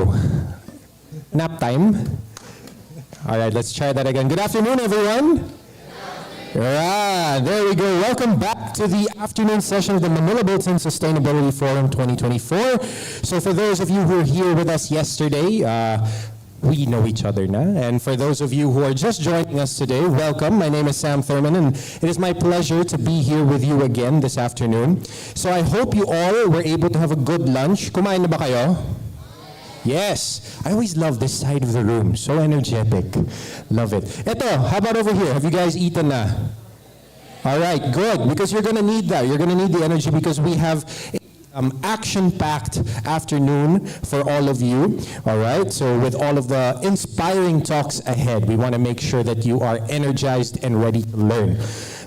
go. Nap time. All right, let's try that again. Good afternoon, everyone. Yeah, there we go. Welcome back to the afternoon session of the Manila Bulletin Sustainability Forum 2024. So for those of you who were here with us yesterday, we know each other now. And for those of you who are just joining us today, welcome. My name is Sam Thurman, and it is my pleasure to be here with you again this afternoon. So I hope you all were able to have a good lunch. Kumain na ba kayo? Yes. I always love this side of the room. So energetic. Love it. Eto, how about over here? Have you guys eaten na? All right, good. Because you're going to need that. You're going to need the energy because we have action-packed afternoon for all of you. All right, so with all of the inspiring talks ahead, we want to make sure that you are energized and ready to learn.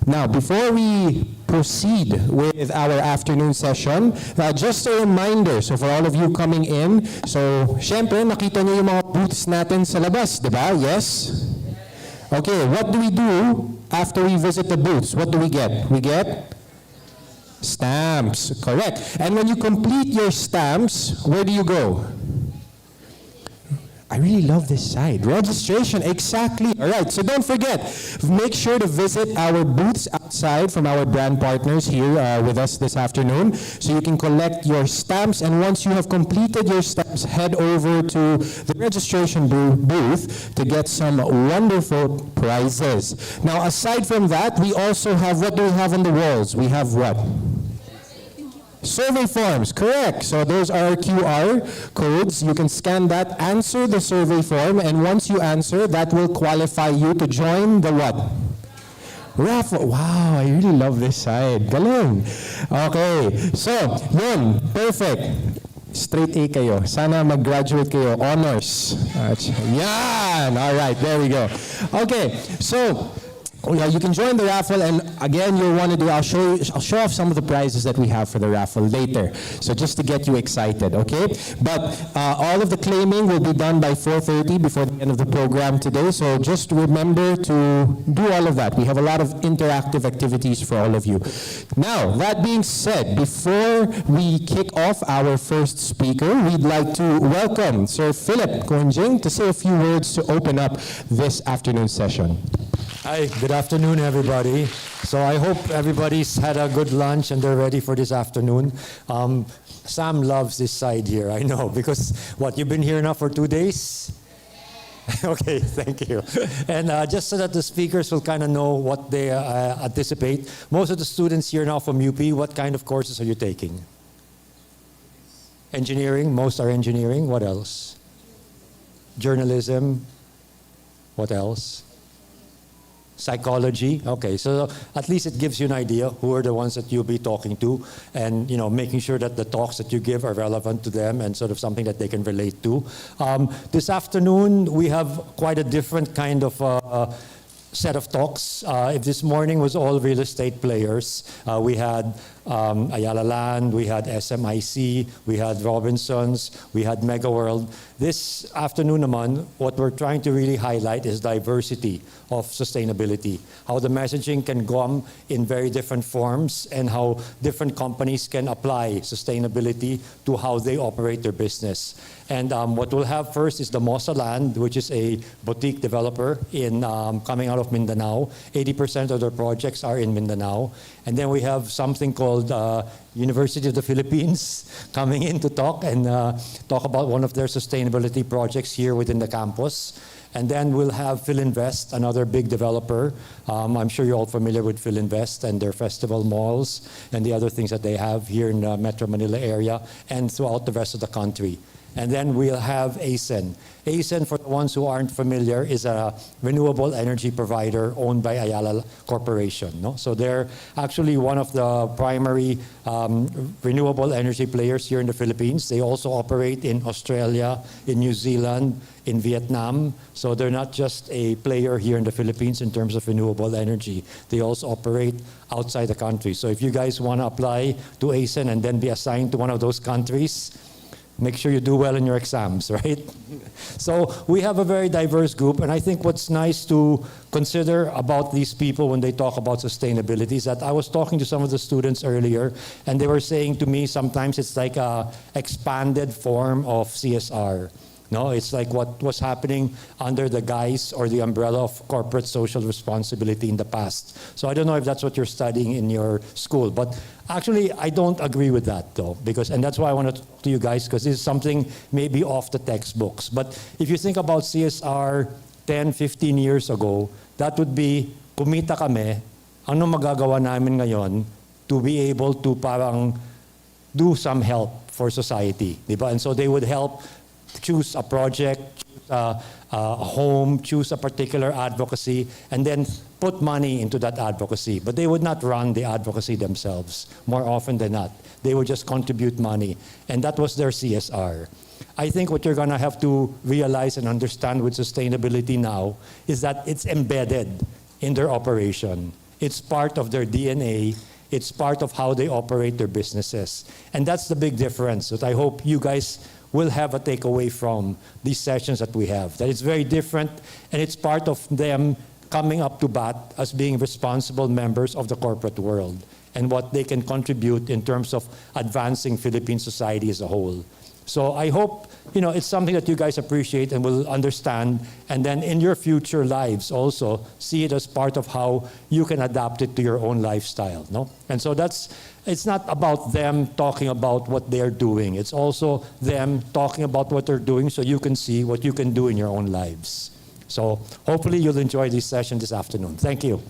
Now, before we proceed with our afternoon session, just a reminder, so for all of you coming in, so syempre, nakita niyo yung mga booths natin sa labas, di ba? Yes? Okay, what do we do after we visit the booths? What do we get? We get stamps, correct. And when you complete your stamps, where do you go? I really love this side. Registration, exactly. All right, so don't forget, make sure to visit our booths outside from our brand partners here with us this afternoon so you can collect your stamps. And once you have completed your stamps, head over to the registration booth to get some wonderful prizes. Now, aside from that, we also have, what do we have on the walls? We have what? Survey forms, correct. So those are QR codes. You can scan that, answer the survey form, and once you answer, that will qualify you to join the what? Raffle. Wow, I really love this side. Galing. Okay, so yun, perfect. Straight A kayo. Sana mag-graduate kayo. Honors. Yan. All right, there we go. Okay, so you can join the raffle, and again, you'll want to do, I'll show off some of the prizes that we have for the raffle later. So just to get you excited, okay? But all of the claiming will be done by 4:30 before the end of the program today. So just remember to do all of that. We have a lot of interactive activities for all of you. Now, that being said, before we kick off our first speaker, we'd like to welcome Sir Philip Konjing to say a few words to open up this afternoon session. Hi, good afternoon, everybody. So I hope everybody's had a good lunch and they're ready for this afternoon. Sam loves this side here, I know, because what, you've been here now for 2 days? Okay, thank you. And just so that the speakers will kind of know what they anticipate, most of the students here now from UP, what kind of courses are you taking? Engineering, most are engineering. What else? Journalism. What else? Psychology. Okay, so at least it gives you an idea who are the ones that you'll be talking to, and making sure that the talks that you give are relevant to them and sort of something that they can relate to. This afternoon we have quite a different kind of set of talks. If this morning was all real estate players, we had Ayala Land, we had SMIC, we had Robinsons, we had Mega World. This afternoon naman, what we're trying to really highlight is diversity of sustainability, how the messaging can come in very different forms and how different companies can apply sustainability to how they operate their business. And what we'll have first is the Mosa Land, which is a boutique developer in coming out of Mindanao. 80% of their projects are in Mindanao. And then we have something called University of the Philippines coming in to talk and talk about one of their sustainability projects here within the campus. And then we'll have Philinvest, another big developer. I'm sure you're all familiar with Philinvest and their festival malls and the other things that they have here in the Metro Manila area and throughout the rest of the country. And then we'll have ASEN. ASEN, for the ones who aren't familiar, is a renewable energy provider owned by Ayala Corporation. No? So they're actually one of the primary renewable energy players here in the Philippines. They also operate in Australia, in New Zealand, in Vietnam. So they're not just a player here in the Philippines in terms of renewable energy. They also operate outside the country. So if you guys want to apply to ASEN and then be assigned to one of those countries, make sure you do well in your exams, right? So we have a very diverse group, and I think what's nice to consider about these people when they talk about sustainability is that I was talking to some of the students earlier, and they were saying to me sometimes it's like a expanded form of CSR. No, it's like what was happening under the guise or the umbrella of corporate social responsibility in the past. So I don't know if that's what you're studying in your school, but actually I don't agree with that though, and that's why I want to talk to you guys, because this is something maybe off the textbooks. But if you think about CSR 10, 15 years ago, that would be, kumita kami, ano magagawa namin ngayon to be able to parang do some help for society, di ba? And so they would help choose a project, choose a home, choose a particular advocacy, and then put money into that advocacy. But they would not run the advocacy themselves, more often than not. They would just contribute money, and that was their CSR. I think what you're going to have to realize and understand with sustainability now is that it's embedded in their operation. It's part of their DNA. It's part of how they operate their businesses. And that's the big difference that I hope you guys will have a takeaway from these sessions that we have. That it's very different, and it's part of them coming up to bat as being responsible members of the corporate world and what they can contribute in terms of advancing Philippine society as a whole. So I hope, it's something that you guys appreciate and will understand, and then in your future lives also see it as part of how you can adapt it to your own lifestyle, no? And so it's not about them talking about what they're doing. It's also them talking about what they're doing so you can see what you can do in your own lives. So hopefully you'll enjoy this session this afternoon. Thank you.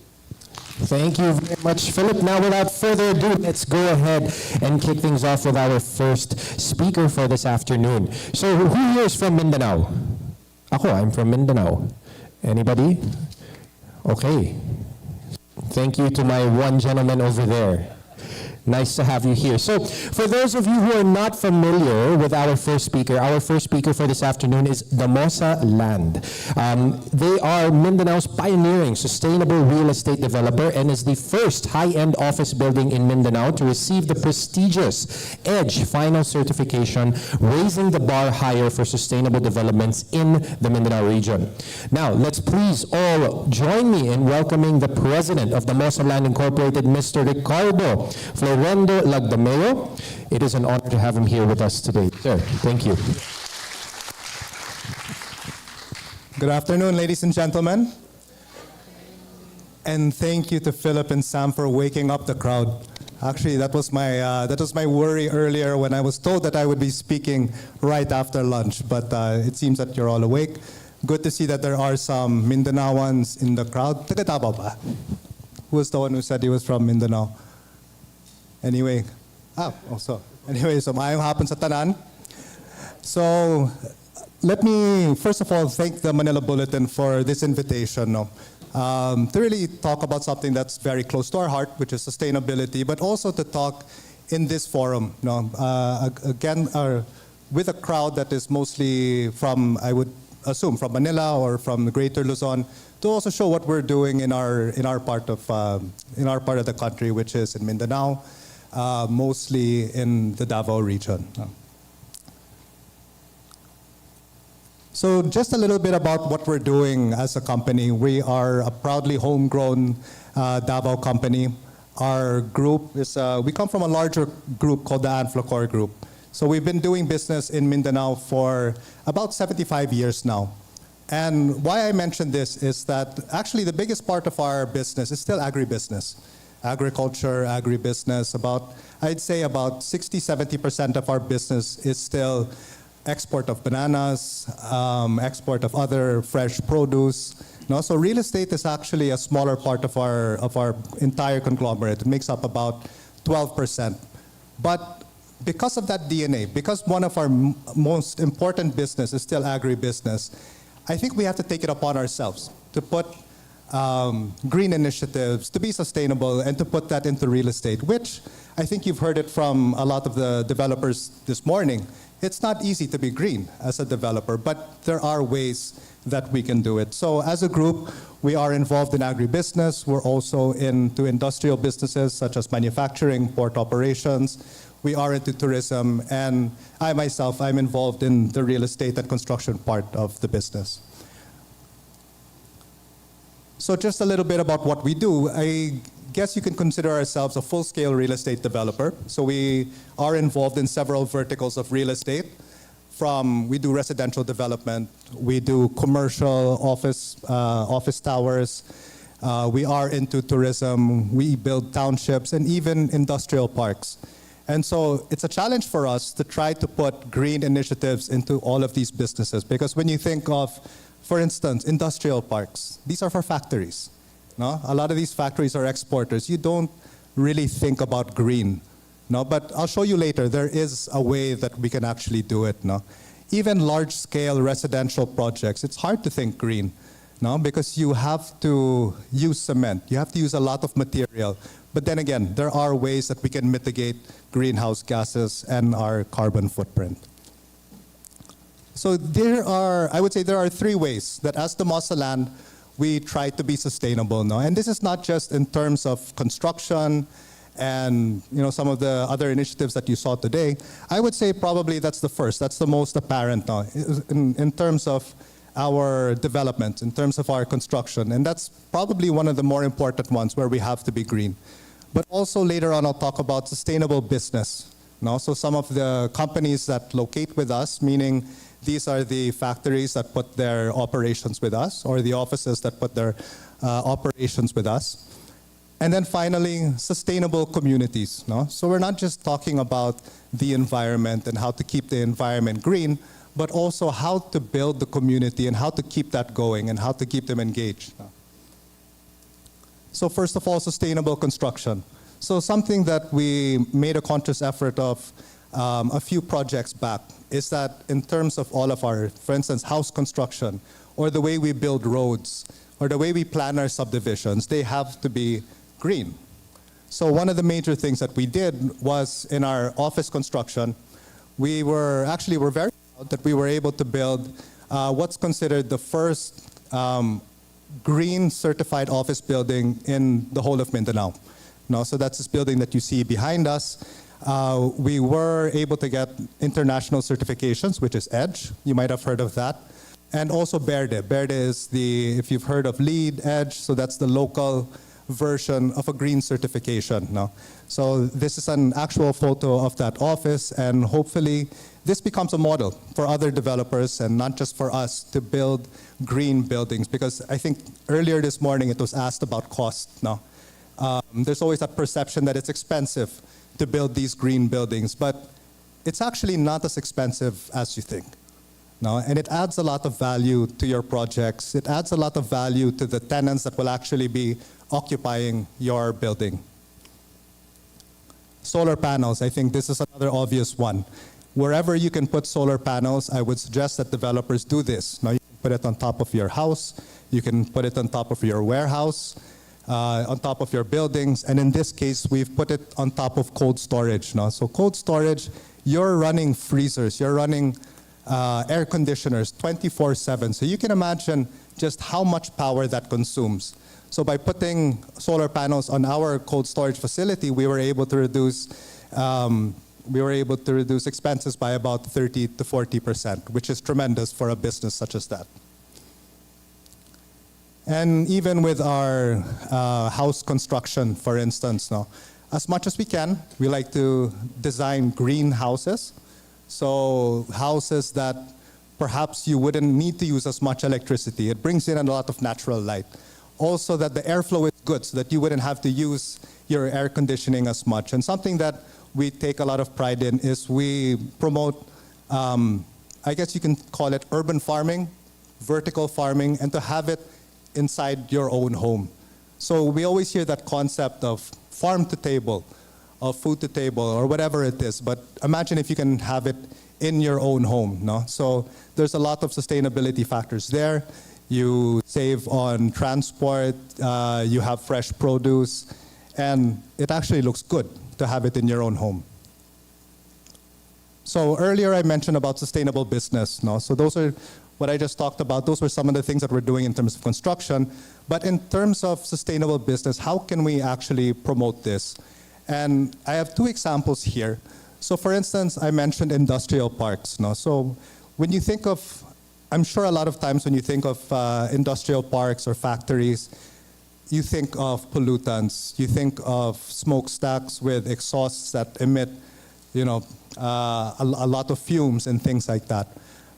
Thank you very much, Philip. Now, without further ado, let's go ahead and kick things off with our first speaker for this afternoon. So, who here is from Mindanao? I'm from Mindanao. Anybody? Okay. Thank you to my one gentleman over there. Nice to have you here. So, for those of you who are not familiar with our first speaker for this afternoon is Damosa Land. They are Mindanao's pioneering sustainable real estate developer and is the first high-end office building in Mindanao to receive the prestigious EDGE final certification, raising the bar higher for sustainable developments in the Mindanao region. Now, let's please all join me in welcoming the president of Damosa Land Incorporated, Mr. Ricardo Florendo Lagdameo. It is an honor to have him here with us today. Sir, thank you. Good afternoon, ladies and gentlemen. And thank you to Philip and Sam for waking up the crowd. Actually, that was my worry earlier when I was told that I would be speaking right after lunch. But it seems that you're all awake. Good to see that there are some Mindanaoans in the crowd. Taga Davao ba? Who was the one who said he was from Mindanao? Anyway, so maayong hapon sa tanan. So, let me first of all thank the Manila Bulletin for this invitation, to really talk about something that's very close to our heart, which is sustainability, but also to talk in this forum, with a crowd that is mostly from, I would assume, from Manila or from the Greater Luzon, to also show what we're doing in our part of the country, which is in Mindanao. Mostly in the Davao region. So just a little bit about what we're doing as a company. We are a proudly homegrown Davao company. Our group is, we come from a larger group called the Anflocor Group. So we've been doing business in Mindanao for about 75 years now. And why I mention this is that actually the biggest part of our business is still agribusiness. Agriculture, agribusiness, I'd say about 60-70% of our business is still export of bananas, export of other fresh produce. So real estate is actually a smaller part of our entire conglomerate. It makes up about 12%. But because of that DNA, because one of our most important business is still agribusiness, I think we have to take it upon ourselves to put green initiatives, to be sustainable, and to put that into real estate, which I think you've heard it from a lot of the developers this morning. It's not easy to be green as a developer, but there are ways that we can do it. So as a group, we are involved in agribusiness. We're also into industrial businesses such as manufacturing, port operations. We are into tourism, and I myself, I'm involved in the real estate and construction part of the business. So just a little bit about what we do. I guess you can consider ourselves a full-scale real estate developer. So we are involved in several verticals of real estate, we do residential development, we do commercial office towers, we are into tourism, we build townships, and even industrial parks. And so it's a challenge for us to try to put green initiatives into all of these businesses, because when you think of, for instance, industrial parks, these are for factories. No? A lot of these factories are exporters. You don't really think about green. No? But I'll show you later, there is a way that we can actually do it. No? Even large-scale residential projects, it's hard to think green. No? Because you have to use cement. You have to use a lot of material. But then again, there are ways that we can mitigate greenhouse gases and our carbon footprint. So I would say there are three ways that as the Mosaland, we try to be sustainable. No? And this is not just in terms of construction and some of the other initiatives that you saw today. I would say probably that's the first, that's the most apparent now in terms of our development, in terms of our construction. And that's probably one of the more important ones where we have to be green. But also later on, I'll talk about sustainable business. No? So some of the companies that locate with us, meaning these are the factories that put their operations with us, or the offices that put their operations with us. And then finally, sustainable communities. No? So we're not just talking about the environment and how to keep the environment green, but also how to build the community and how to keep that going and how to keep them engaged. No? So first of all, sustainable construction. So something that we made a conscious effort of a few projects back is that in terms of all of our, for instance, house construction, or the way we build roads, or the way we plan our subdivisions, they have to be green. So one of the major things that we did was in our office construction, we're very proud that we were able to build what's considered the first green certified office building in the whole of Mindanao. No, so that's this building that you see behind us. We were able to get international certifications, which is EDGE. You might have heard of that. And also BERDE. BERDE is if you've heard of LEED, EDGE, so that's the local version of a green certification. No? So this is an actual photo of that office, and hopefully this becomes a model for other developers and not just for us to build green buildings, because I think earlier this morning it was asked about cost. No? There's always that perception that it's expensive to build these green buildings, but it's actually not as expensive as you think. No? And it adds a lot of value to your projects. It adds a lot of value to the tenants that will actually be occupying your building. Solar panels, I think this is another obvious one. Wherever you can put solar panels, I would suggest that developers do this. Now, you can put it on top of your house, you can put it on top of your warehouse, on top of your buildings, and in this case, we've put it on top of cold storage. No? So cold storage, you're running freezers, you're running air conditioners 24/7. So you can imagine just how much power that consumes. So by putting solar panels on our cold storage facility, we were able to reduce expenses by about 30 to 40%, which is tremendous for a business such as that. And even with our house construction, for instance, no, as much as we can, we like to design green houses. So houses that perhaps you wouldn't need to use as much electricity. It brings in a lot of natural light. Also that the airflow is good so that you wouldn't have to use your air conditioning as much. And something that we take a lot of pride in is we promote, I guess you can call it urban farming, vertical farming, and to have it inside your own home. So we always hear that concept of farm to table, of food to table, or whatever it is. But imagine if you can have it in your own home. No? So there's a lot of sustainability factors there. You save on transport, you have fresh produce, and it actually looks good to have it in your own home. So earlier I mentioned about sustainable business. No? So those are what I just talked about. Those were some of the things that we're doing in terms of construction. But in terms of sustainable business, how can we actually promote this? And I have two examples here. So for instance, I mentioned industrial parks. No? So when you think of, I'm sure a lot of times when you think of industrial parks or factories, you think of pollutants, you think of smokestacks with exhausts that emit a lot of fumes and things like that.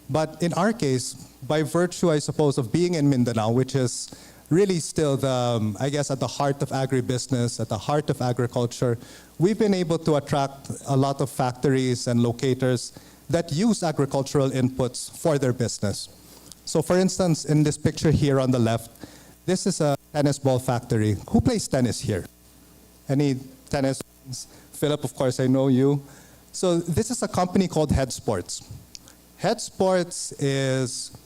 But in our case, by virtue, I suppose, of being in Mindanao, which is really still I guess, at the heart of agribusiness, at the heart of agriculture, we've been able to attract a lot of factories and locators that use agricultural inputs for their business. So for instance, in this picture here on the left, this is a tennis ball factory. Who plays tennis here? Any tennis fans? Philip, of course, I know you. So this is a company called Head Sports. Head Sports is,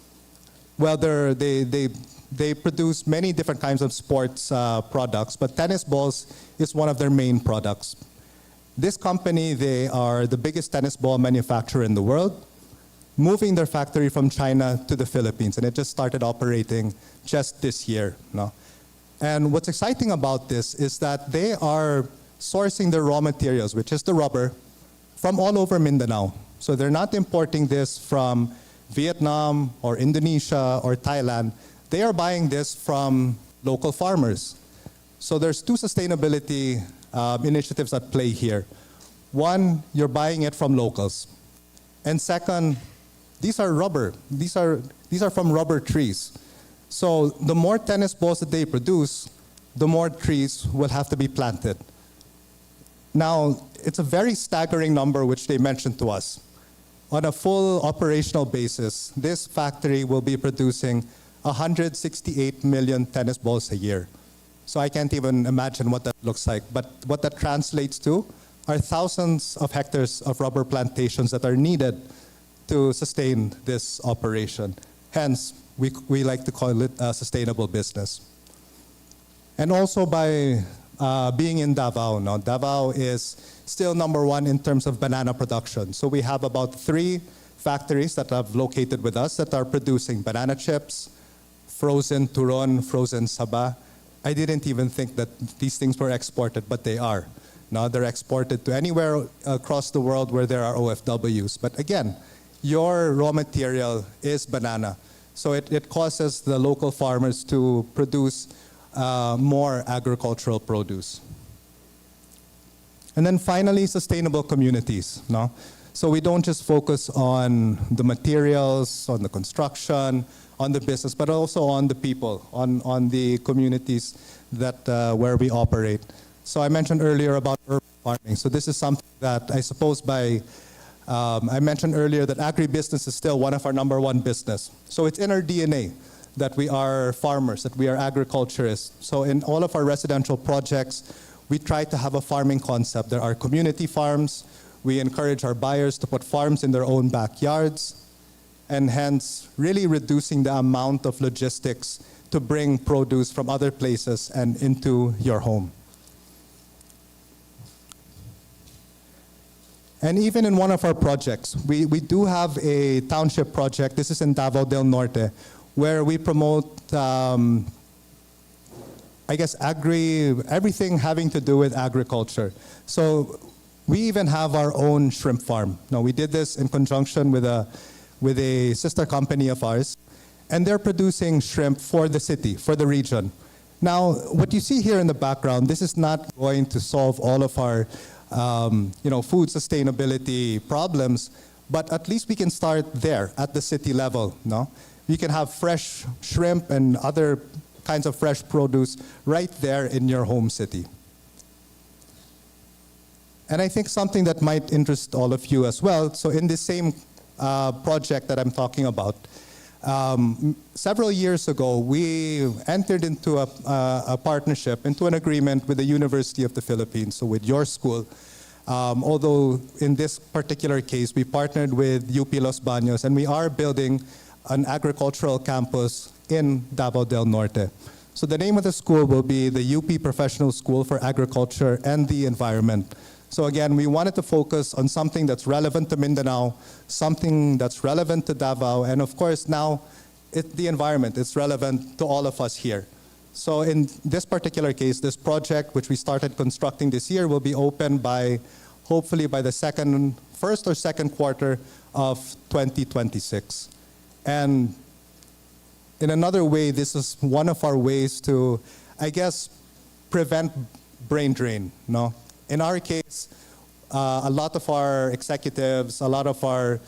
well, they produce many different kinds of sports products, but tennis balls is one of their main products. This company, they are the biggest tennis ball manufacturer in the world, moving their factory from China to the Philippines, and it just started operating just this year. No? And what's exciting about this is that they are sourcing their raw materials, which is the rubber, from all over Mindanao. So they're not importing this from Vietnam or Indonesia or Thailand. They are buying this from local farmers. So there's two sustainability initiatives at play here. One, you're buying it from locals. And second, these are rubber. These are from rubber trees. So the more tennis balls that they produce, the more trees will have to be planted. Now, it's a very staggering number which they mentioned to us. On a full operational basis, this factory will be producing 168 million tennis balls a year. So I can't even imagine what that looks like. But what that translates to are thousands of hectares of rubber plantations that are needed to sustain this operation. Hence, we like to call it a sustainable business. And also by being in Davao. Now, Davao is still number one in terms of banana production. So we have about 3 factories that have located with us that are producing banana chips, frozen turon, frozen saba. I didn't even think that these things were exported, but they are. Now they're exported to anywhere across the world where there are OFWs. But again, your raw material is banana. So it causes the local farmers to produce more agricultural produce. And then finally, sustainable communities. No? So we don't just focus on the materials, on the construction, on the business, but also on the people, on the communities that where we operate. So I mentioned earlier about urban farming. So this is something that I suppose I mentioned earlier that agribusiness is still one of our #1 business. So it's in our DNA that we are farmers, that we are agriculturists. So in all of our residential projects, we try to have a farming concept. There are community farms. We encourage our buyers to put farms in their own backyards, and hence really reducing the amount of logistics to bring produce from other places and into your home. And even in one of our projects, we do have a township project. This is in Davao del Norte, where we promote, I guess, everything having to do with agriculture. So we even have our own shrimp farm. Now, we did this in conjunction with a sister company of ours, and they're producing shrimp for the city, for the region. Now, what you see here in the background, this is not going to solve all of our food sustainability problems, but at least we can start there at the city level. No? You can have fresh shrimp and other kinds of fresh produce right there in your home city. And I think something that might interest all of you as well, so in this same project that I'm talking about, several years ago, we entered into a partnership, into an agreement with the University of the Philippines, so with your school. Although in this particular case, we partnered with UP Los Baños, and we are building an agricultural campus in Davao del Norte. So the name of the school will be the UP Professional School for Agriculture and the Environment. So again, we wanted to focus on something that's relevant to Mindanao, something that's relevant to Davao, and of course now the environment is relevant to all of us here. So in this particular case, this project, which we started constructing this year, will be open hopefully by the first or second quarter of 2026. And in another way, this is one of our ways to, I guess, prevent brain drain. No? In our case, a lot of our executives, a lot of our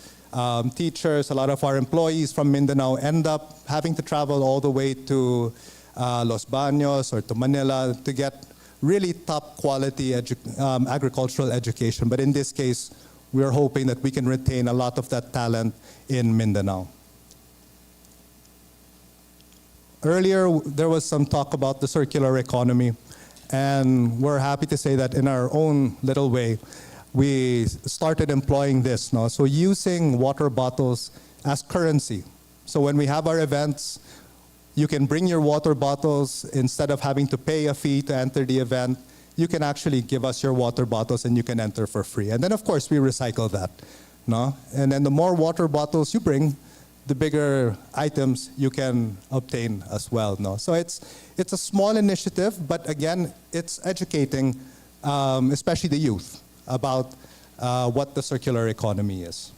teachers, a lot of our employees from Mindanao end up having to travel all the way to Los Baños or to Manila to get really top quality agricultural education. But in this case, we are hoping that we can retain a lot of that talent in Mindanao. Earlier, there was some talk about the circular economy, and we're happy to say that in our own little way, we started employing this. No? So using water bottles as currency. So when we have our events, you can bring your water bottles. Instead of having to pay a fee to enter the event, you can actually give us your water bottles and you can enter for free. And then of course we recycle that. No? And then the more water bottles you bring, the bigger items you can obtain as well. No? So it's a small initiative, but again, it's educating, especially the youth, about what the circular economy is.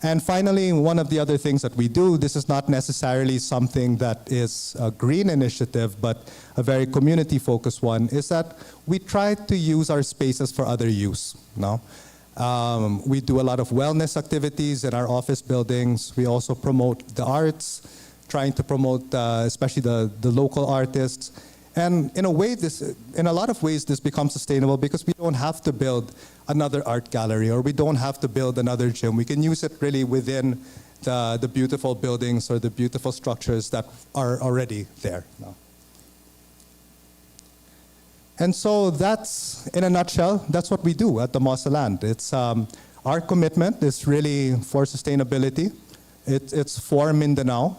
And finally, one of the other things that we do, this is not necessarily something that is a green initiative, but a very community-focused one, is that we try to use our spaces for other use. No? We do a lot of wellness activities in our office buildings. We also promote the arts, trying to promote especially the local artists. And in a lot of ways, this becomes sustainable because we don't have to build another art gallery or we don't have to build another gym. We can use it really within the beautiful buildings or the beautiful structures that are already there. No? And so that's, in a nutshell, that's what we do at the Mosaland. It's our commitment is really for sustainability. It's for Mindanao.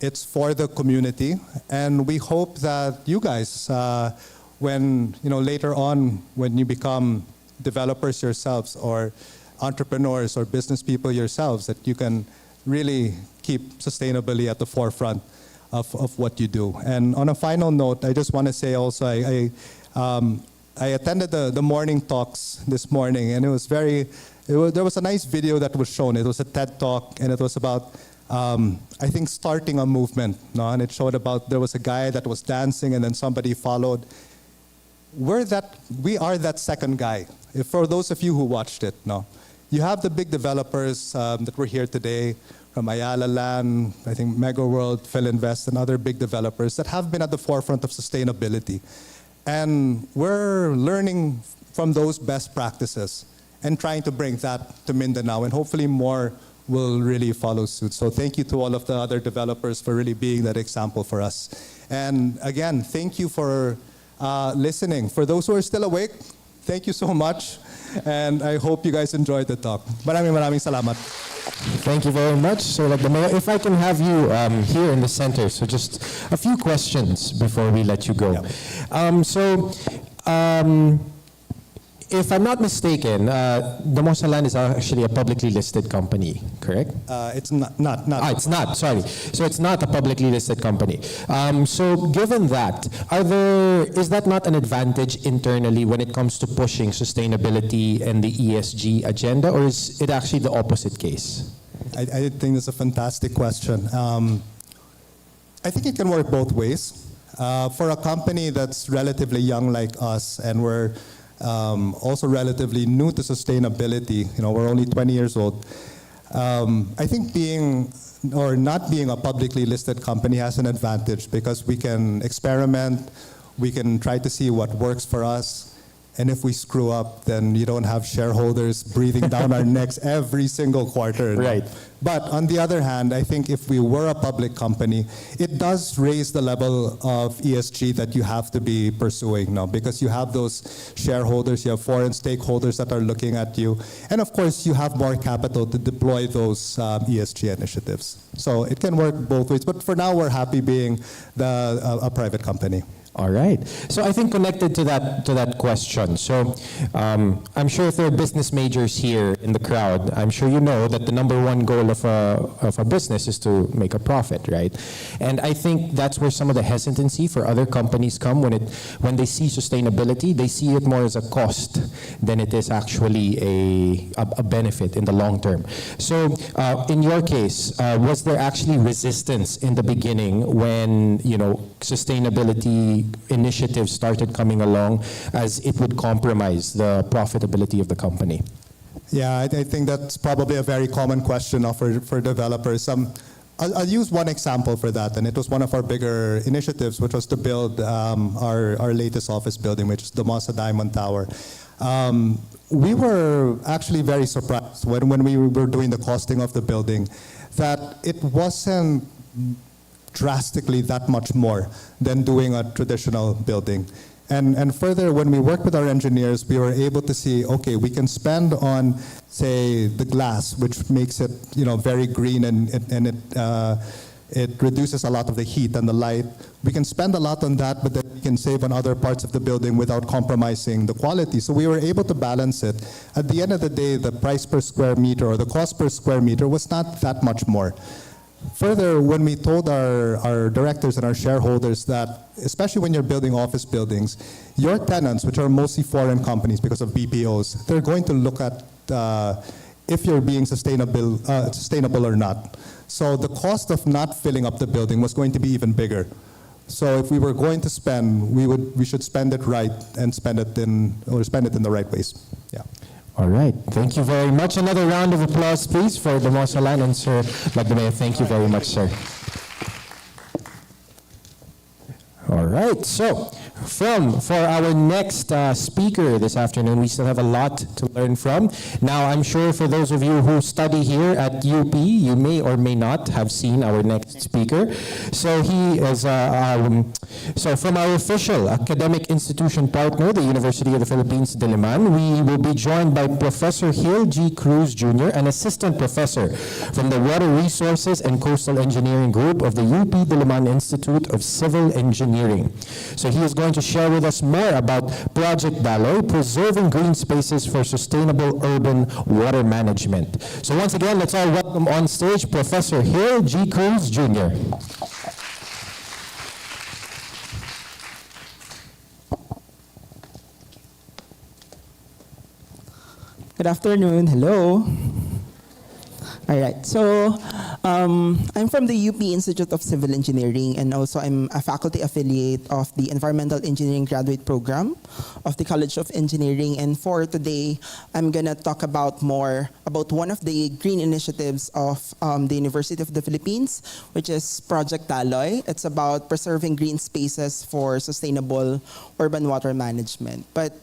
It's for the community, and we hope that you guys, when later on, when you become developers yourselves or entrepreneurs or business people yourselves, that you can really keep sustainability at the forefront of what you do. And on a final note, I just want to say also, I attended the morning talks this morning, and there was a nice video that was shown. It was a TED Talk, and it was about I think starting a movement, no? And it showed about there was a guy that was dancing and then somebody followed. We are that second guy. For those of you who watched it, no? You have the big developers that were here today from Ayala Land, I think Mega World, Philinvest, and other big developers that have been at the forefront of sustainability. And we're learning from those best practices and trying to bring that to Mindanao, and hopefully more will really follow suit. So thank you to all of the other developers for really being that example for us. And again, thank you for listening. For those who are still awake, thank you so much. And I hope you guys enjoyed the talk. Maraming salamat. Thank you very much. So, like the mayor, if I can have you here in the center, so just a few questions before we let you go. Yeah. If I'm not mistaken, the Mosaland is actually a publicly listed company, correct? It's not. It's not, sorry. So it's not a publicly listed company. So given that, is that not an advantage internally when it comes to pushing sustainability and the ESG agenda, or is it actually the opposite case? I think it's a fantastic question. I think it can work both ways. For a company that's relatively young like us, and we're also relatively new to sustainability, we're only 20 years old. I think not being a publicly listed company has an advantage because we can experiment, we can try to see what works for us, and if we screw up, then you don't have shareholders breathing down our necks every single quarter. Right. But on the other hand, I think if we were a public company, it does raise the level of ESG that you have to be pursuing now, because you have those shareholders, you have foreign stakeholders that are looking at you, and of course you have more capital to deploy those ESG initiatives. So it can work both ways, but for now we're happy being a private company. All right. So I think connected to that question. So I'm sure if there are business majors here in the crowd, I'm sure you know that the number one goal of a business is to make a profit, right? And I think that's where some of the hesitancy for other companies come when they see sustainability. They see it more as a cost than it is actually a benefit in the long term. So in your case, was there actually resistance in the beginning when sustainability policy initiatives started coming along as it would compromise the profitability of the company? Yeah, I think that's probably a very common question for developers. I'll use one example for that, and it was one of our bigger initiatives, which was to build our latest office building, which is the Mossa Diamond Tower. We were actually very surprised when we were doing the costing of the building that it wasn't drastically that much more than doing a traditional building. And further, when we worked with our engineers, we were able to see, okay, we can spend on, say, the glass, which makes it, very green and it reduces a lot of the heat and the light. We can spend a lot on that, but then we can save on other parts of the building without compromising the quality. So we were able to balance it. At the end of the day, the price per square meter or the cost per square meter was not that much more. Further, when we told our directors and our shareholders that, especially when you're building office buildings, your tenants, which are mostly foreign companies because of BPOs, they're going to look at if you're being sustainable or not. So the cost of not filling up the building was going to be even bigger. So if we were going to spend, we should spend it right and spend it in the right ways. Yeah. All right. Thank you very much. Another round of applause, please, for the Mossa Land and Sir Magdalena. Thank you very much, sir. All right. So, for our next speaker this afternoon, we still have a lot to learn from. Now, I'm sure for those of you who study here at UP, you may or may not have seen our next speaker. So he is from our official academic institution partner, the University of the Philippines, Diliman, we will be joined by Professor Hill G. Cruz Jr., an assistant professor from the Water Resources and Coastal Engineering Group of the UP Diliman Institute of Civil Engineering. So he is going to share with us more about Project Daloy, preserving green spaces for sustainable urban water management. So once again, let's all welcome on stage Professor Hill G. Cruz Jr. Good afternoon. Hello. All right. So I'm from the UP Institute of Civil Engineering, and also I'm a faculty affiliate of the Environmental Engineering Graduate Program of the College of Engineering. And for today, I'm going to talk about more about one of the green initiatives of the University of the Philippines, which is Project Daloy. It's about preserving green spaces for sustainable urban water management. But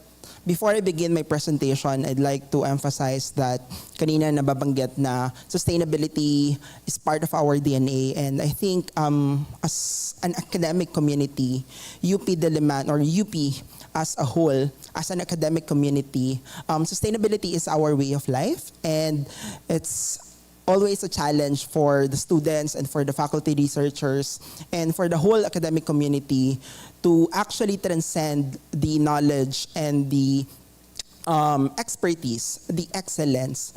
before I begin my presentation, I'd like to emphasize that kanina nababanggit na sustainability is part of our DNA, and I think as an academic community, UP Diliman or UP as a whole, as an academic community, sustainability is our way of life, and it's always a challenge for the students and for the faculty researchers and for the whole academic community to actually transcend the knowledge and the expertise, the excellence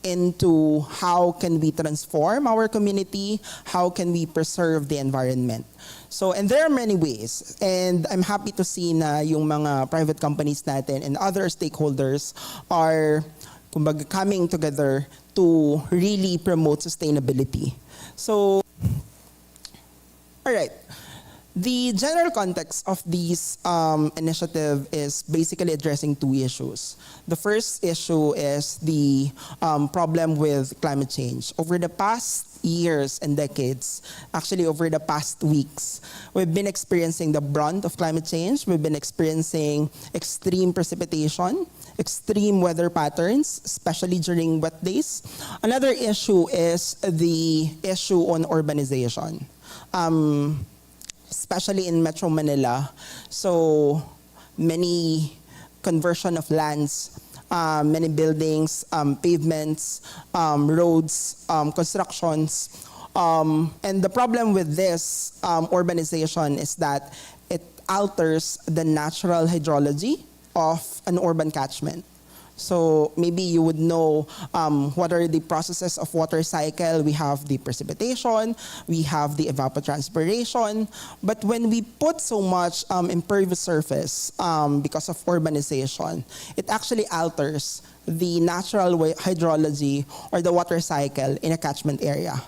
into how can we transform our community, how can we preserve the environment. So, and there are many ways, and I'm happy to see na yung mga private companies natin and other stakeholders are kumbaga coming together to really promote sustainability. So, all right. The general context of this initiative is basically addressing two issues. The first issue is the problem with climate change. Over the past years and decades, actually over the past weeks, we've been experiencing the brunt of climate change. We've been experiencing extreme precipitation, extreme weather patterns, especially during wet days. Another issue is the issue on urbanization. Especially in Metro Manila. So many conversion of lands, many buildings, pavements, roads, constructions. And the problem with this urbanization is that it alters the natural hydrology of an urban catchment. So maybe you would know what are the processes of water cycle. We have the precipitation, we have the evapotranspiration. But when we put so much impervious surface because of urbanization, it actually alters the natural hydrology or the water cycle in a catchment area.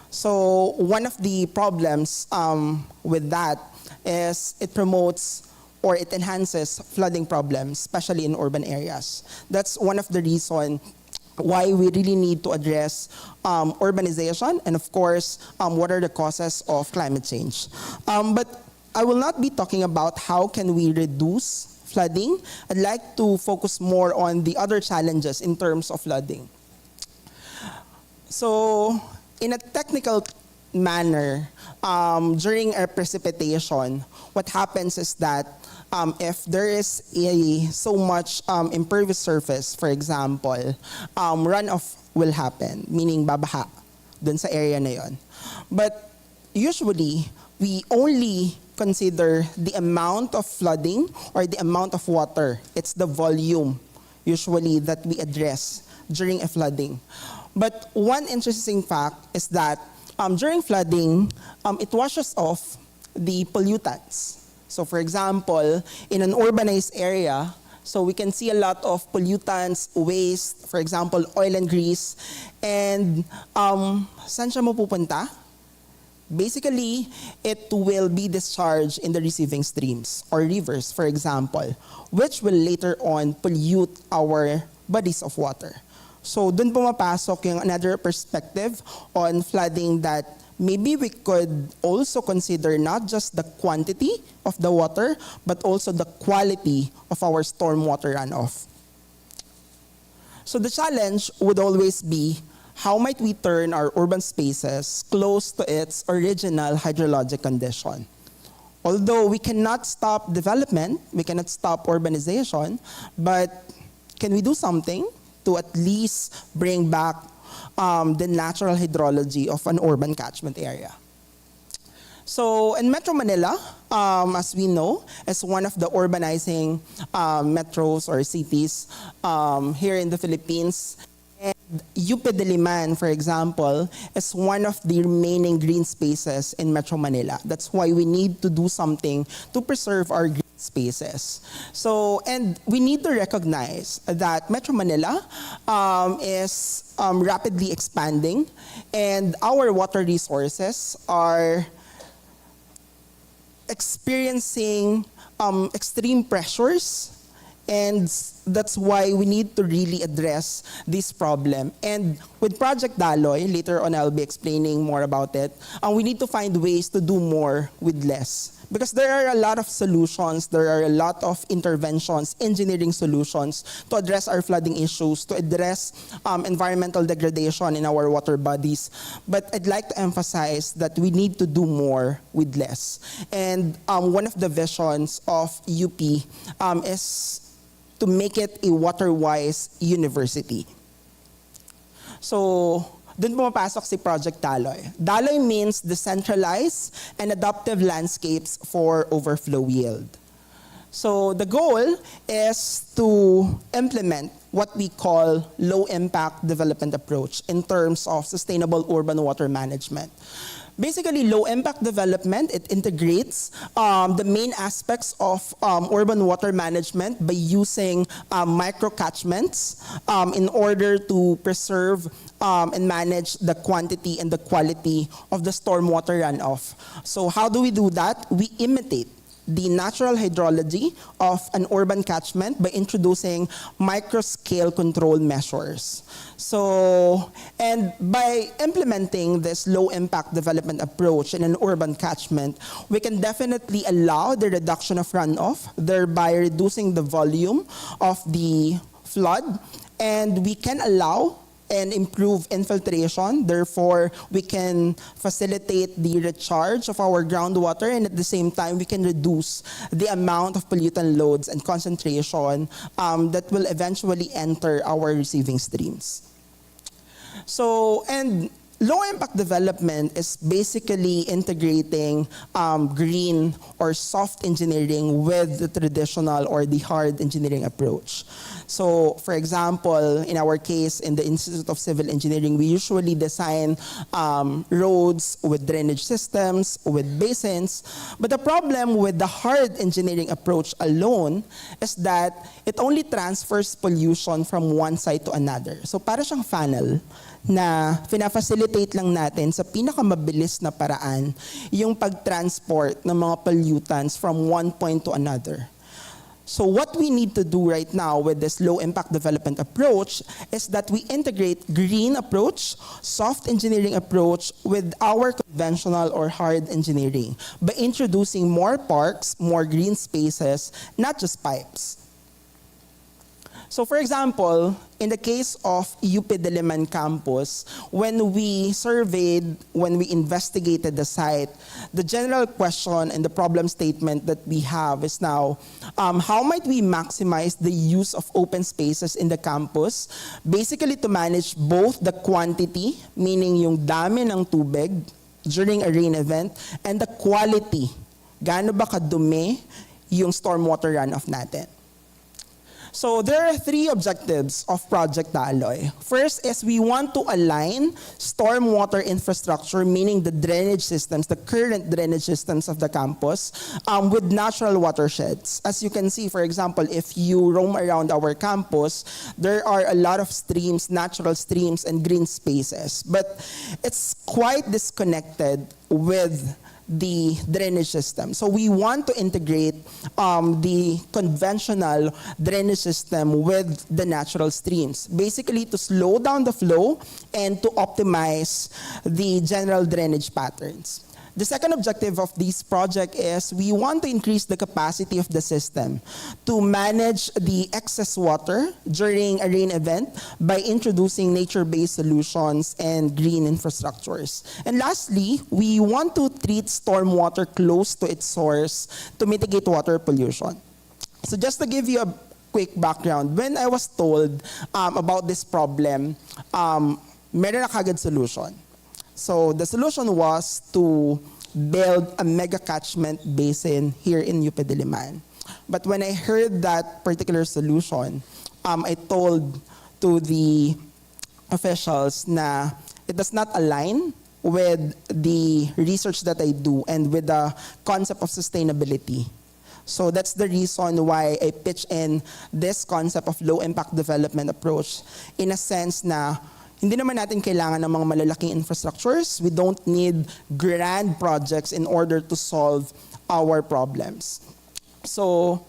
So one of the problems with that is it promotes or it enhances flooding problems, especially in urban areas. That's one of the reasons why we really need to address urbanization and, of course, what are the causes of climate change. But I will not be talking about how can we reduce flooding. I'd like to focus more on the other challenges in terms of flooding. So, in a technical manner, during a precipitation, what happens is that if there is so much impervious surface, for example, runoff will happen, meaning babaha dun sa area na yon. But usually, we only consider the amount of flooding or the amount of water. It's the volume, usually, that we address during a flooding. But one interesting fact is that during flooding, it washes off the pollutants. So for example, in an urbanized area, so we can see a lot of pollutants, waste, for example, oil and grease. And saan siya mapupunta? Basically, it will be discharged in the receiving streams or rivers, for example, which will later on pollute our bodies of water. So dun pumapasok yung another perspective on flooding that maybe we could also consider not just the quantity of the water, but also the quality of our stormwater runoff. So the challenge would always be, how might we turn our urban spaces close to its original hydrologic condition? Although we cannot stop development, we cannot stop urbanization, but can we do something to at least bring back the natural hydrology of an urban catchment area? So in Metro Manila, as we know, is one of the urbanizing metros or cities here in the Philippines. And UP Diliman, for example, is one of the remaining green spaces in Metro Manila. That's why we need to do something to preserve our green spaces. So, and we need to recognize that Metro Manila is rapidly expanding, and our water resources are experiencing extreme pressures, and that's why we need to really address this problem. And with Project Daloy, later on I'll be explaining more about it, we need to find ways to do more with less. Because there are a lot of solutions, there are a lot of interventions, engineering solutions to address our flooding issues, to address environmental degradation in our water bodies. But I'd like to emphasize that we need to do more with less. And one of the visions of UP is to make it a water-wise university. So, dun pumapasok si Project Daloy. Daloy means decentralized and adaptive landscapes for overflow yield. So the goal is to implement what we call low-impact development approach in terms of sustainable urban water management. Basically, low-impact development, it integrates the main aspects of urban water management by using micro-catchments in order to preserve and manage the quantity and the quality of the stormwater runoff. So how do we do that? We imitate the natural hydrology of an urban catchment by introducing micro-scale control measures. So, and by implementing this low-impact development approach in an urban catchment, we can definitely allow the reduction of runoff, thereby reducing the volume of the flood, and we can allow and improve infiltration. Therefore, we can facilitate the recharge of our groundwater, and at the same time, we can reduce the amount of pollutant loads and concentration that will eventually enter our receiving streams. So, and low-impact development is basically integrating green or soft engineering with the traditional or the hard engineering approach. So, for example, in our case, in the Institute of Civil Engineering, we usually design roads with drainage systems, with basins. But the problem with the hard engineering approach alone is that it only transfers pollution from one side to another. So, para siyang funnel na fina-facilitate lang natin sa pinakamabilis na paraan yung pag-transport ng mga pollutants from one point to another. So what we need to do right now with this low-impact development approach is that we integrate green approach, soft engineering approach with our conventional or hard engineering by introducing more parks, more green spaces, not just pipes. So for example, in the case of UP Diliman campus, when we surveyed, when we investigated the site, the general question and the problem statement that we have is now, how might we maximize the use of open spaces in the campus, basically to manage both the quantity, meaning yung dami ng tubig during a rain event, and the quality, gaano ba kadumi yung stormwater runoff natin. So there are three objectives of Project Daloy. First is we want to align stormwater infrastructure, meaning the drainage systems, the current drainage systems of the campus, with natural watersheds. As you can see, for example, if you roam around our campus, there are a lot of streams, natural streams, and green spaces. But it's quite disconnected with the drainage system. So we want to integrate the conventional drainage system with the natural streams, basically to slow down the flow and to optimize the general drainage patterns. The second objective of this project is we want to increase the capacity of the system to manage the excess water during a rain event by introducing nature-based solutions and green infrastructures. And lastly, we want to treat stormwater close to its source to mitigate water pollution. So just to give you a quick background, when I was told about this problem, meron na kagad solution. So the solution was to build a mega catchment basin here in UP Diliman. But when I heard that particular solution, I told to the officials na it does not align with the research that I do and with the concept of sustainability. So that's the reason why I pitch in this concept of low-impact development approach in a sense na hindi naman natin kailangan ng mga malalaking infrastructures. We don't need grand projects in order to solve our problems. So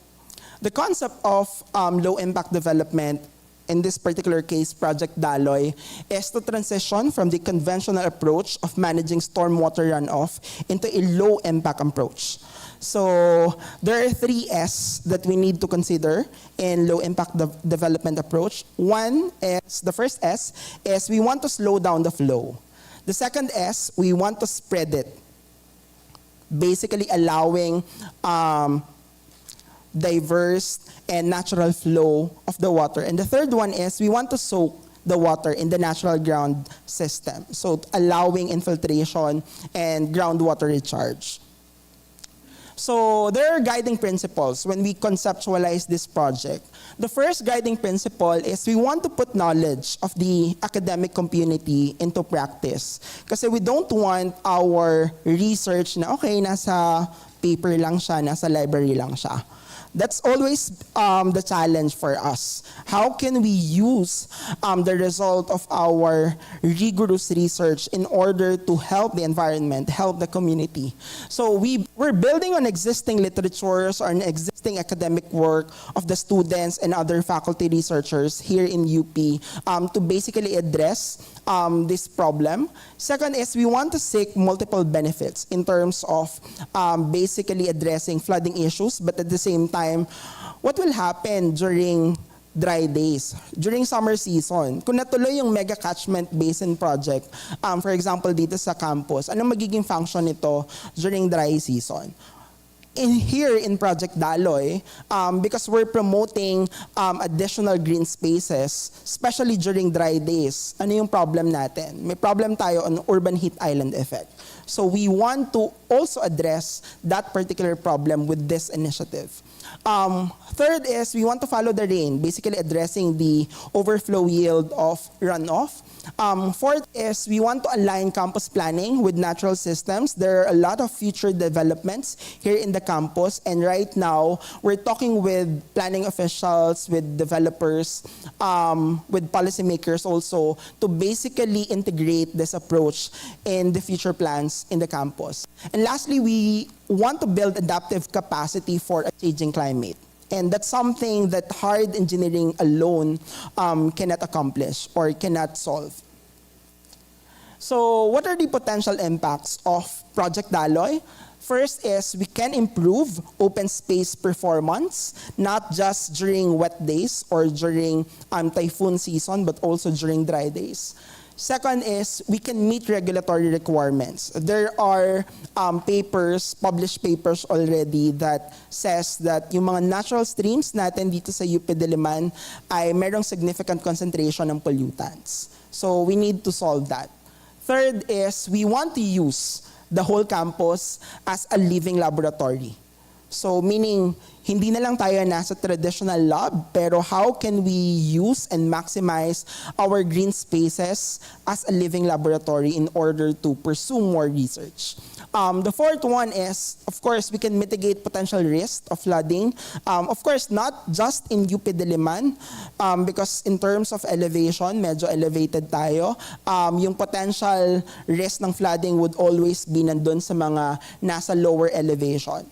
the concept of low-impact development, in this particular case, Project Daloy, is to transition from the conventional approach of managing stormwater runoff into a low-impact approach. So there are 3 S that we need to consider in low-impact development approach. The first S is we want to slow down the flow. The second S, we want to spread it, basically allowing diverse and natural flow of the water. And the third one is we want to soak the water in the natural ground system, so allowing infiltration and groundwater recharge. So there are guiding principles when we conceptualize this project. The first guiding principle is we want to put knowledge of the academic community into practice. Kasi we don't want our research na okay, nasa paper lang siya, nasa library lang siya. That's always the challenge for us. How can we use the result of our rigorous research in order to help the environment, help the community? So we're building on existing literatures or an existing academic work of the students and other faculty researchers here in UP to basically address this problem. Second is we want to seek multiple benefits in terms of basically addressing flooding issues, but at the same time, what will happen during dry days, during summer season? Kung natuloy yung mega catchment basin project, for example, dito sa campus, anong magiging function nito during dry season? Here in Project Daloy, because we're promoting additional green spaces, especially during dry days, ano yung problem natin? May problem tayo on urban heat island effect. So we want to also address that particular problem with this initiative. Third is we want to follow the rain, basically addressing the overflow yield of runoff. Fourth is we want to align campus planning with natural systems. There are a lot of future developments here in the campus, and right now we're talking with planning officials, with developers, with policymakers also to basically integrate this approach in the future plans in the campus. And lastly, we want to build adaptive capacity for a changing climate. And that's something that hard engineering alone cannot accomplish or cannot solve. So what are the potential impacts of Project Daloy? First is we can improve open space performance, not just during wet days or during typhoon season, but also during dry days. Second is we can meet regulatory requirements. There are published papers already that says that yung mga natural streams natin dito sa UP Diliman ay merong significant concentration ng pollutants. So we need to solve that. Third is we want to use the whole campus as a living laboratory. So meaning, hindi na lang tayo nasa traditional lab, pero how can we use and maximize our green spaces as a living laboratory in order to pursue more research? The fourth one is, of course, we can mitigate potential risk of flooding. Of course, not just in UP Diliman, because in terms of elevation, medyo elevated tayo. Yung potential risk ng flooding would always be nandun sa mga nasa lower elevation.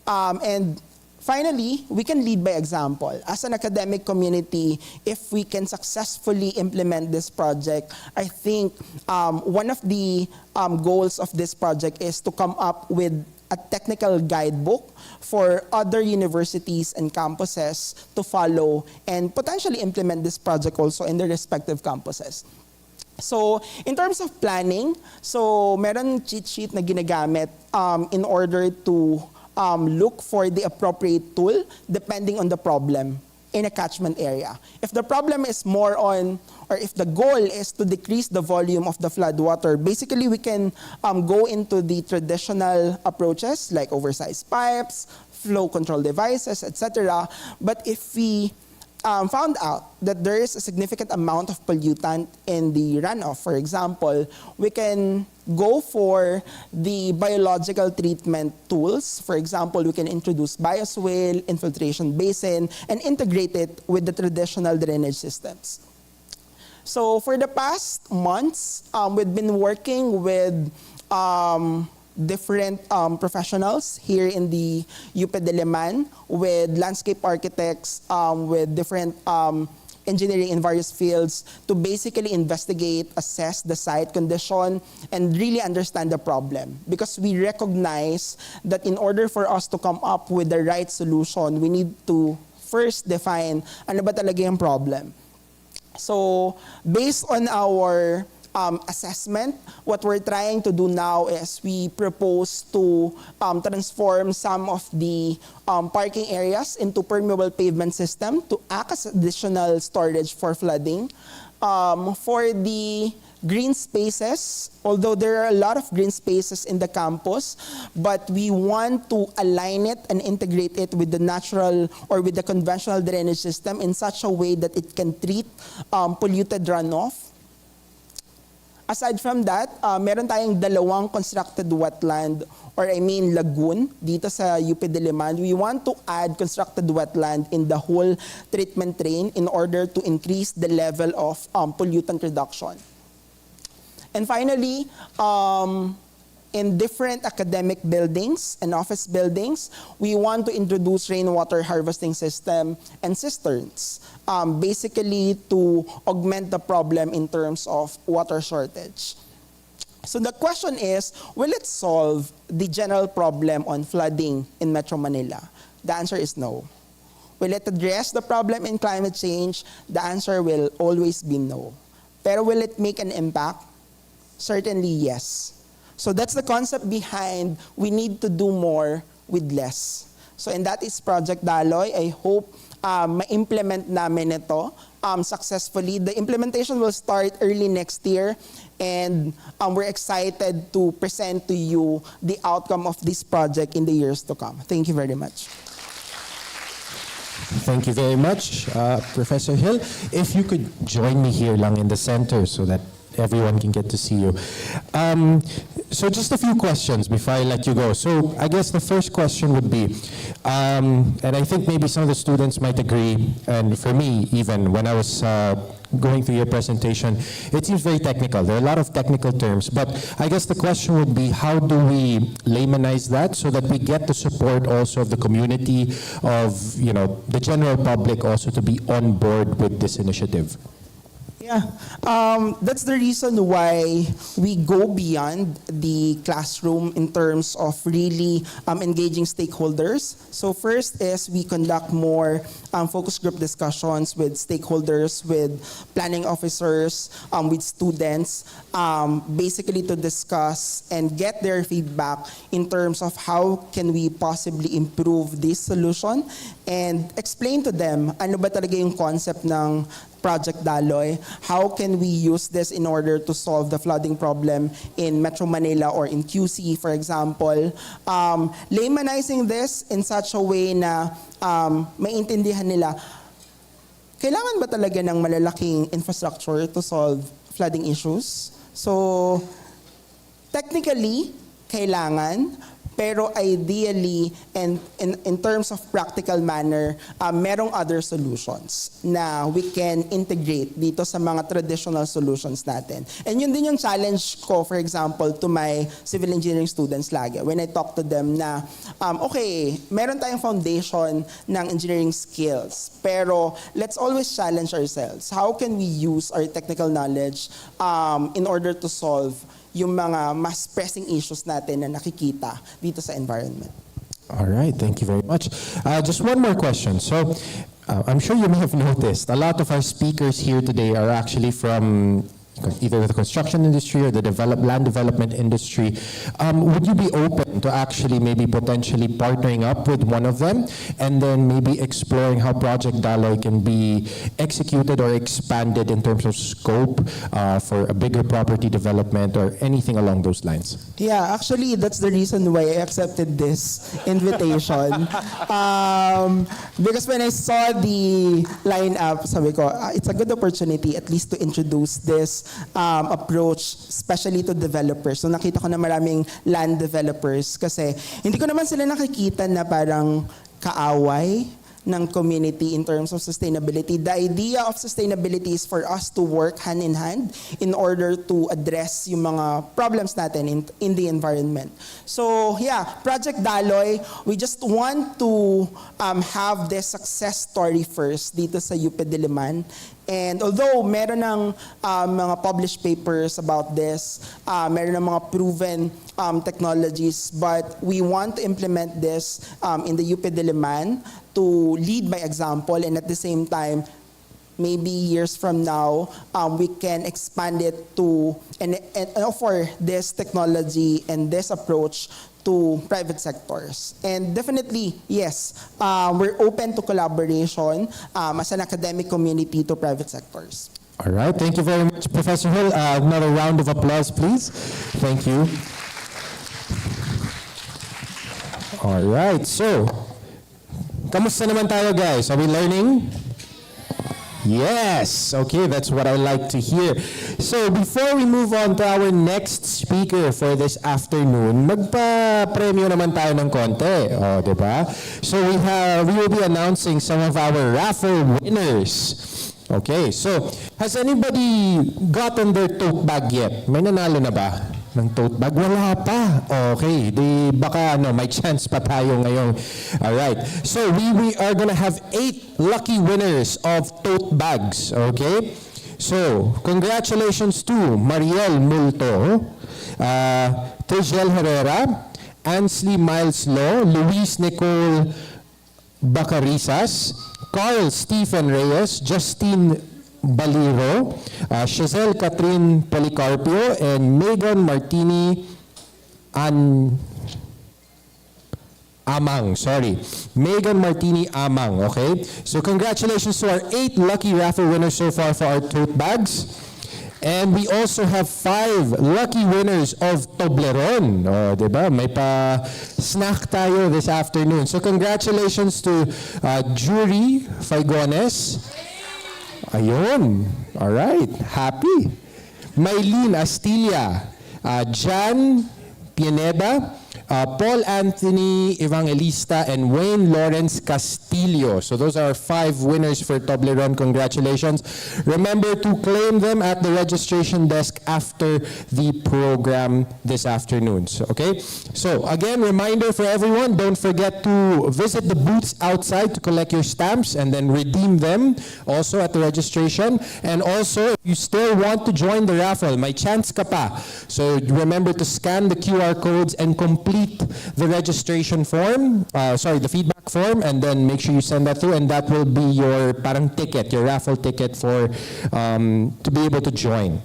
And finally, we can lead by example. As an academic community, if we can successfully implement this project, I think one of the goals of this project is to come up with a technical guidebook for other universities and campuses to follow and potentially implement this project also in their respective campuses. So, in terms of planning, so meron cheat sheet na ginagamit in order to look for the appropriate tool depending on the problem in a catchment area. If the problem is more on, or if the goal is to decrease the volume of the floodwater, basically we can go into the traditional approaches like oversized pipes, flow control devices, etc. But if we found out that there is a significant amount of pollutant in the runoff, for example, we can go for the biological treatment tools. For example, we can introduce bioswale, infiltration basin, and integrate it with the traditional drainage systems. So for the past months, we've been working with different professionals here in the UP Diliman, with landscape architects, with different engineering in various fields to basically investigate, assess the site condition, and really understand the problem. Because we recognize that in order for us to come up with the right solution, we need to first define ano ba talaga yung problem. So, based on our assessment, what we're trying to do now is we propose to transform some of the parking areas into permeable pavement system to act as additional storage for flooding. For the green spaces, although there are a lot of green spaces in the campus, but we want to align it and integrate it with the natural or with the conventional drainage system in such a way that it can treat polluted runoff. Aside from that, meron tayong dalawang constructed wetland, or I mean lagoon, dito sa UP Diliman. We want to add constructed wetland in the whole treatment train in order to increase the level of pollutant reduction. And finally, in different academic buildings and office buildings, we want to introduce rainwater harvesting system and cisterns, basically to augment the problem in terms of water shortage. So the question is, will it solve the general problem on flooding in Metro Manila? The answer is no. Will it address the problem in climate change? The answer will always be no. Pero will it make an impact? Certainly yes. So that's the concept behind we need to do more with less. So and that is Project Daloy. I hope ma-implement namin ito successfully. The implementation will start early next year, and we're excited to present to you the outcome of this project in the years to come. Thank you very much. Thank you very much, Professor Hill. If you could join me here lang in the center so that everyone can get to see you. So just a few questions before I let you go. So I guess the first question would be, and I think maybe some of the students might agree, and for me even, when I was going through your presentation, it seems very technical. There are a lot of technical terms, but I guess the question would be, how do we laymanize that so that we get the support also of the community, of the general public also to be on board with this initiative? Yeah, that's the reason why we go beyond the classroom in terms of really engaging stakeholders. So first is we conduct more focus group discussions with stakeholders, with planning officers, with students, basically to discuss and get their feedback in terms of how can we possibly improve this solution and explain to them ano ba talaga yung concept ng Project Daloy. How can we use this in order to solve the flooding problem in Metro Manila or in QC, for example? Laymanizing this in such a way na maintindihan nila, kailangan ba talaga ng malalaking infrastructure to solve flooding issues? So, technically, kailangan, pero ideally, and in terms of practical manner, merong other solutions na we can integrate dito sa mga traditional solutions natin. And yun din yung challenge ko, for example, to my civil engineering students lagi. When I talk to them na, okay, meron tayong foundation ng engineering skills, pero let's always challenge ourselves. How can we use our technical knowledge in order to solve yung mga mas pressing issues natin na nakikita dito sa environment? All right, thank you very much. Just one more question. So, I'm sure you may have noticed, a lot of our speakers here today are actually from either the construction industry or the land development industry. Would you be open to actually maybe potentially partnering up with one of them and then maybe exploring how Project Daloy can be executed or expanded in terms of scope for a bigger property development or anything along those lines? Yeah, actually, that's the reason why I accepted this invitation. Because when I saw the lineup, sabi ko, it's a good opportunity at least to introduce this approach, especially to developers. So nakita ko na maraming land developers kasi hindi ko naman sila nakikita na parang kaaway ng community in terms of sustainability. The idea of sustainability is for us to work hand in hand in order to address yung mga problems natin in the environment. So yeah, Project Daloy, we just want to have this success story first dito sa UP Diliman. And although meron ng mga published papers about this, meron ng mga proven technologies, but we want to implement this in the UP Diliman to lead by example, and at the same time, maybe years from now, we can expand it to and offer this technology and this approach to private sectors. And definitely, yes, we're open to collaboration as an academic community to private sectors. All right, thank you very much, Professor Hill. Another round of applause, please. Thank you. All right, so, kamusta naman tayo, guys? Are we learning? Yes, okay, that's what I like to hear. So before we move on to our next speaker for this afternoon, magpa-premyo naman tayo ng konti, diba? So we will be announcing some of our raffle winners. Okay, so has anybody gotten their tote bag yet? May nanalo na ba ng tote bag? Wala pa. Okay, di baka may chance pa tayo ngayon. All right. So we are gonna have 8 lucky winners of tote bags. Okay. So congratulations to Mariel Multo, Tejel Herrera, Ansley Miles Law, Luis Nicole Bacarisas, Carl Stephen Reyes, Justine Baliro, Chazelle Catherine Policarpio, and Megan Martini Amang, Megan Martini Amang, okay? So congratulations to our 8 lucky raffle winners so far for our tote bags. And we also have 5 lucky winners of Toblerone. Diba? May pa-snack tayo this afternoon. So congratulations to Jury Faigones. Ayun. All right. Happy. Maylene Astilla, Jan Pineda, Paul Anthony Evangelista, and Wayne Lawrence Castillo. So those are 5 winners for Toblerone. Congratulations. Remember to claim them at the registration desk after the program this afternoon. So, okay? So again, reminder for everyone, don't forget to visit the booths outside to collect your stamps and then redeem them also at the registration. And also, if you still want to join the raffle, may chance ka pa. So remember to scan the QR codes and complete the registration form, the feedback form, and then make sure you send that through, and that will be your parang ticket, your raffle ticket for to be able to join.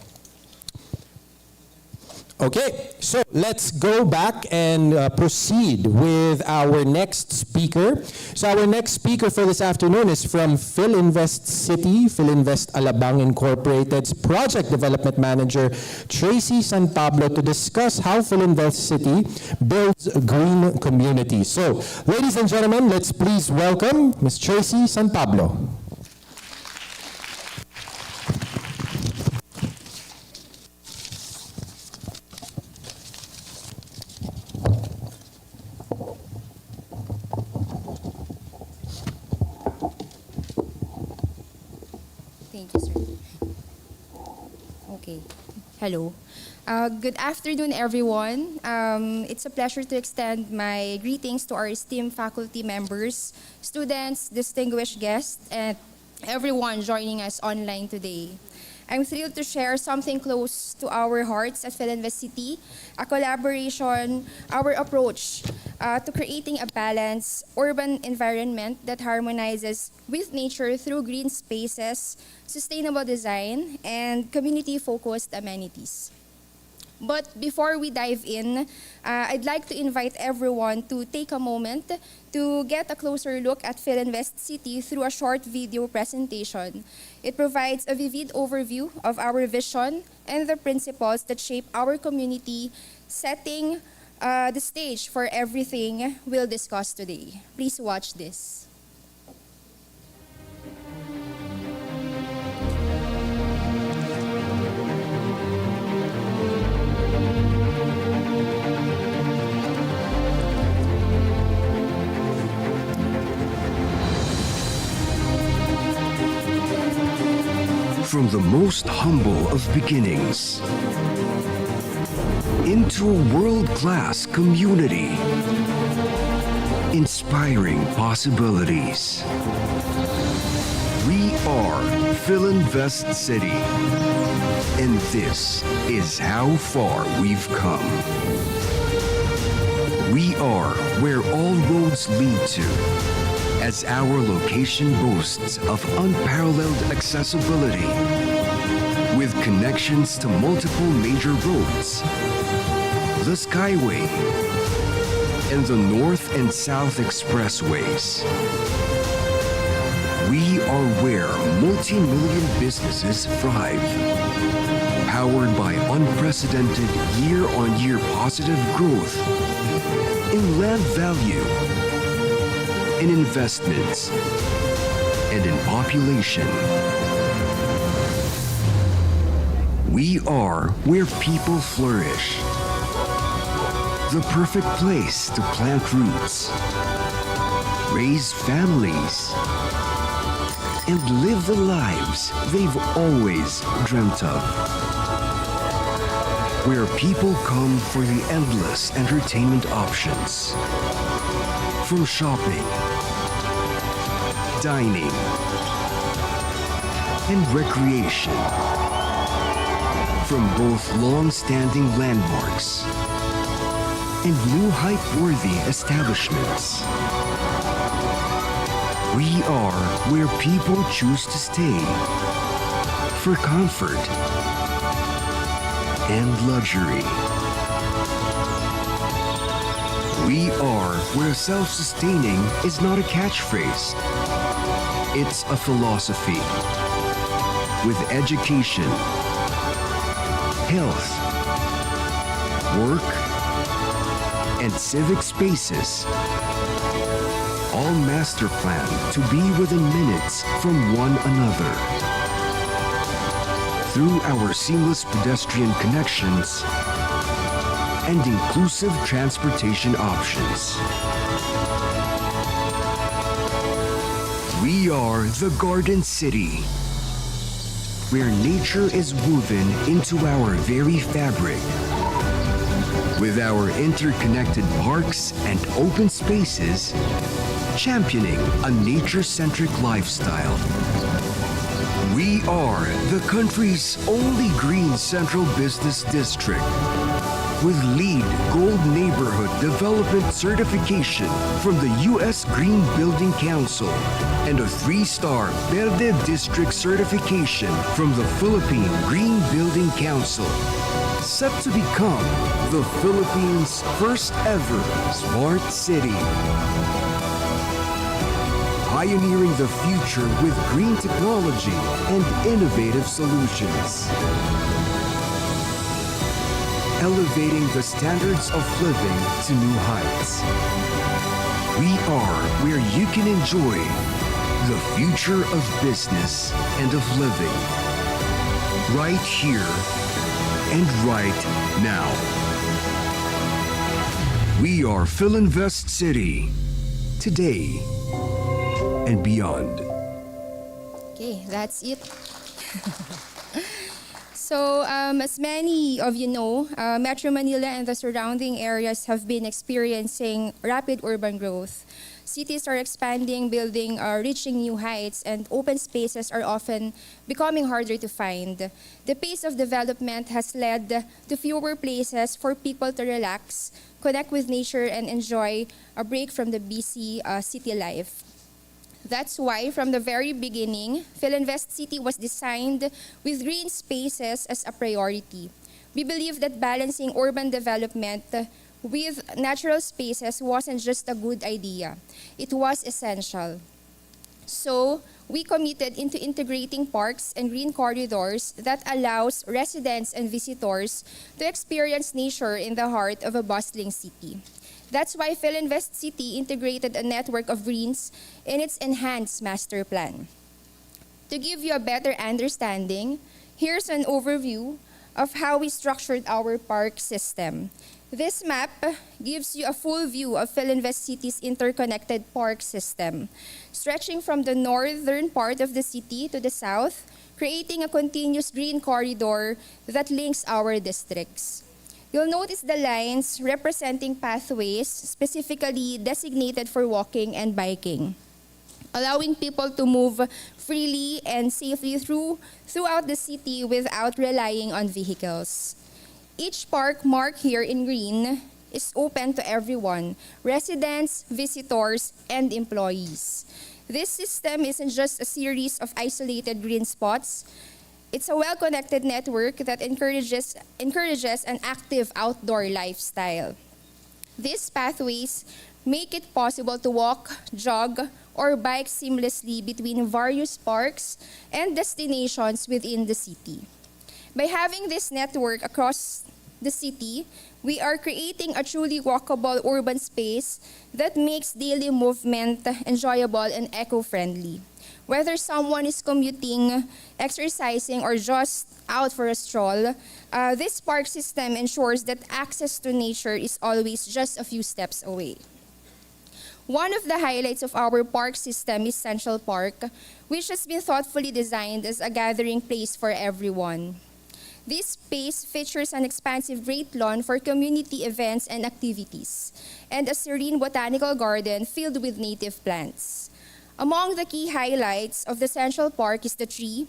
Okay, so let's go back and proceed with our next speaker. So our next speaker for this afternoon is from Philinvest City, Philinvest Alabang Incorporated's Project Development Manager, Tracy San Pablo, to discuss how Philinvest City builds green communities. So, ladies and gentlemen, let's please welcome Ms. Tracy San Pablo. Thank you, sir. Okay. Hello. Good afternoon, everyone. It's a pleasure to extend my greetings to our esteemed faculty members, students, distinguished guests, and everyone joining us online today. I'm thrilled to share something close to our hearts at Philinvest City, a collaboration, our approach to creating a balanced urban environment that harmonizes with nature through green spaces, sustainable design, and community-focused amenities. But before we dive in, I'd like to invite everyone to take a moment to get a closer look at Philinvest City through a short video presentation. It provides a vivid overview of our vision and the principles that shape our community, setting the stage for everything we'll discuss today. Please watch this. From the most humble of beginnings into a world-class community, inspiring possibilities. We are Philinvest City, and this is how far we've come. We are where all roads lead to, as our location boasts of unparalleled accessibility, with connections to multiple major roads, the Skyway, and the North and South Expressways. We are where multi-million businesses thrive, powered by unprecedented year-on-year positive growth in land value, in investments, and in population. We are where people flourish. The perfect place to plant roots, raise families, and live the lives they've always dreamt of. Where people come for the endless entertainment options. From shopping, dining, and recreation. From both long-standing landmarks and new hype-worthy establishments. We are where people choose to stay for comfort and luxury. We are where self-sustaining is not a catchphrase. It's a philosophy. With education, health, work, and civic spaces, all master planned to be within minutes from one another. through our seamless pedestrian connections and inclusive transportation options. We are the Garden City, where nature is woven into our very fabric. With our interconnected parks and open spaces, championing a nature-centric lifestyle. We are the country's only green central business district, with LEED Gold Neighborhood Development Certification from the U.S. Green Building Council and a 3-star Verde District Certification from the Philippine Green Building Council. Set to become the Philippines' first ever smart city. Pioneering the future with green technology and innovative solutions. Elevating the standards of living to new heights. We are where you can enjoy the future of business and of living. Right here and right now. We are Philinvest City. Today and beyond. Okay, that's it. So, as many of you know, Metro Manila and the surrounding areas have been experiencing rapid urban growth. Cities are expanding, building are reaching new heights, and open spaces are often becoming harder to find. The pace of development has led to fewer places for people to relax, connect with nature, and enjoy a break from the busy city life. That's why, from the very beginning, Philinvest City was designed with green spaces as a priority. We believe that balancing urban development with natural spaces wasn't just a good idea. It was essential. So, we committed into integrating parks and green corridors that allows residents and visitors to experience nature in the heart of a bustling city. That's why Philinvest City integrated a network of greens in its enhanced master plan. To give you a better understanding, here's an overview of how we structured our park system. This map gives you a full view of Philinvest City's interconnected park system, stretching from the northern part of the city to the south, creating a continuous green corridor that links our districts. You'll notice the lines representing pathways specifically designated for walking and biking, allowing people to move freely and safely throughout the city without relying on vehicles. Each park marked here in green is open to everyone, residents, visitors, and employees. This system isn't just a series of isolated green spots. It's a well-connected network that encourages an active outdoor lifestyle. These pathways make it possible to walk, jog, or bike seamlessly between various parks and destinations within the city. By having this network across the city, we are creating a truly walkable urban space that makes daily movement enjoyable and eco-friendly. Whether someone is commuting, exercising, or just out for a stroll, this park system ensures that access to nature is always just a few steps away. One of the highlights of our park system is Central Park, which has been thoughtfully designed as a gathering place for everyone. This space features an expansive great lawn for community events and activities, and a serene botanical garden filled with native plants. Among the key highlights of the Central Park is the tree,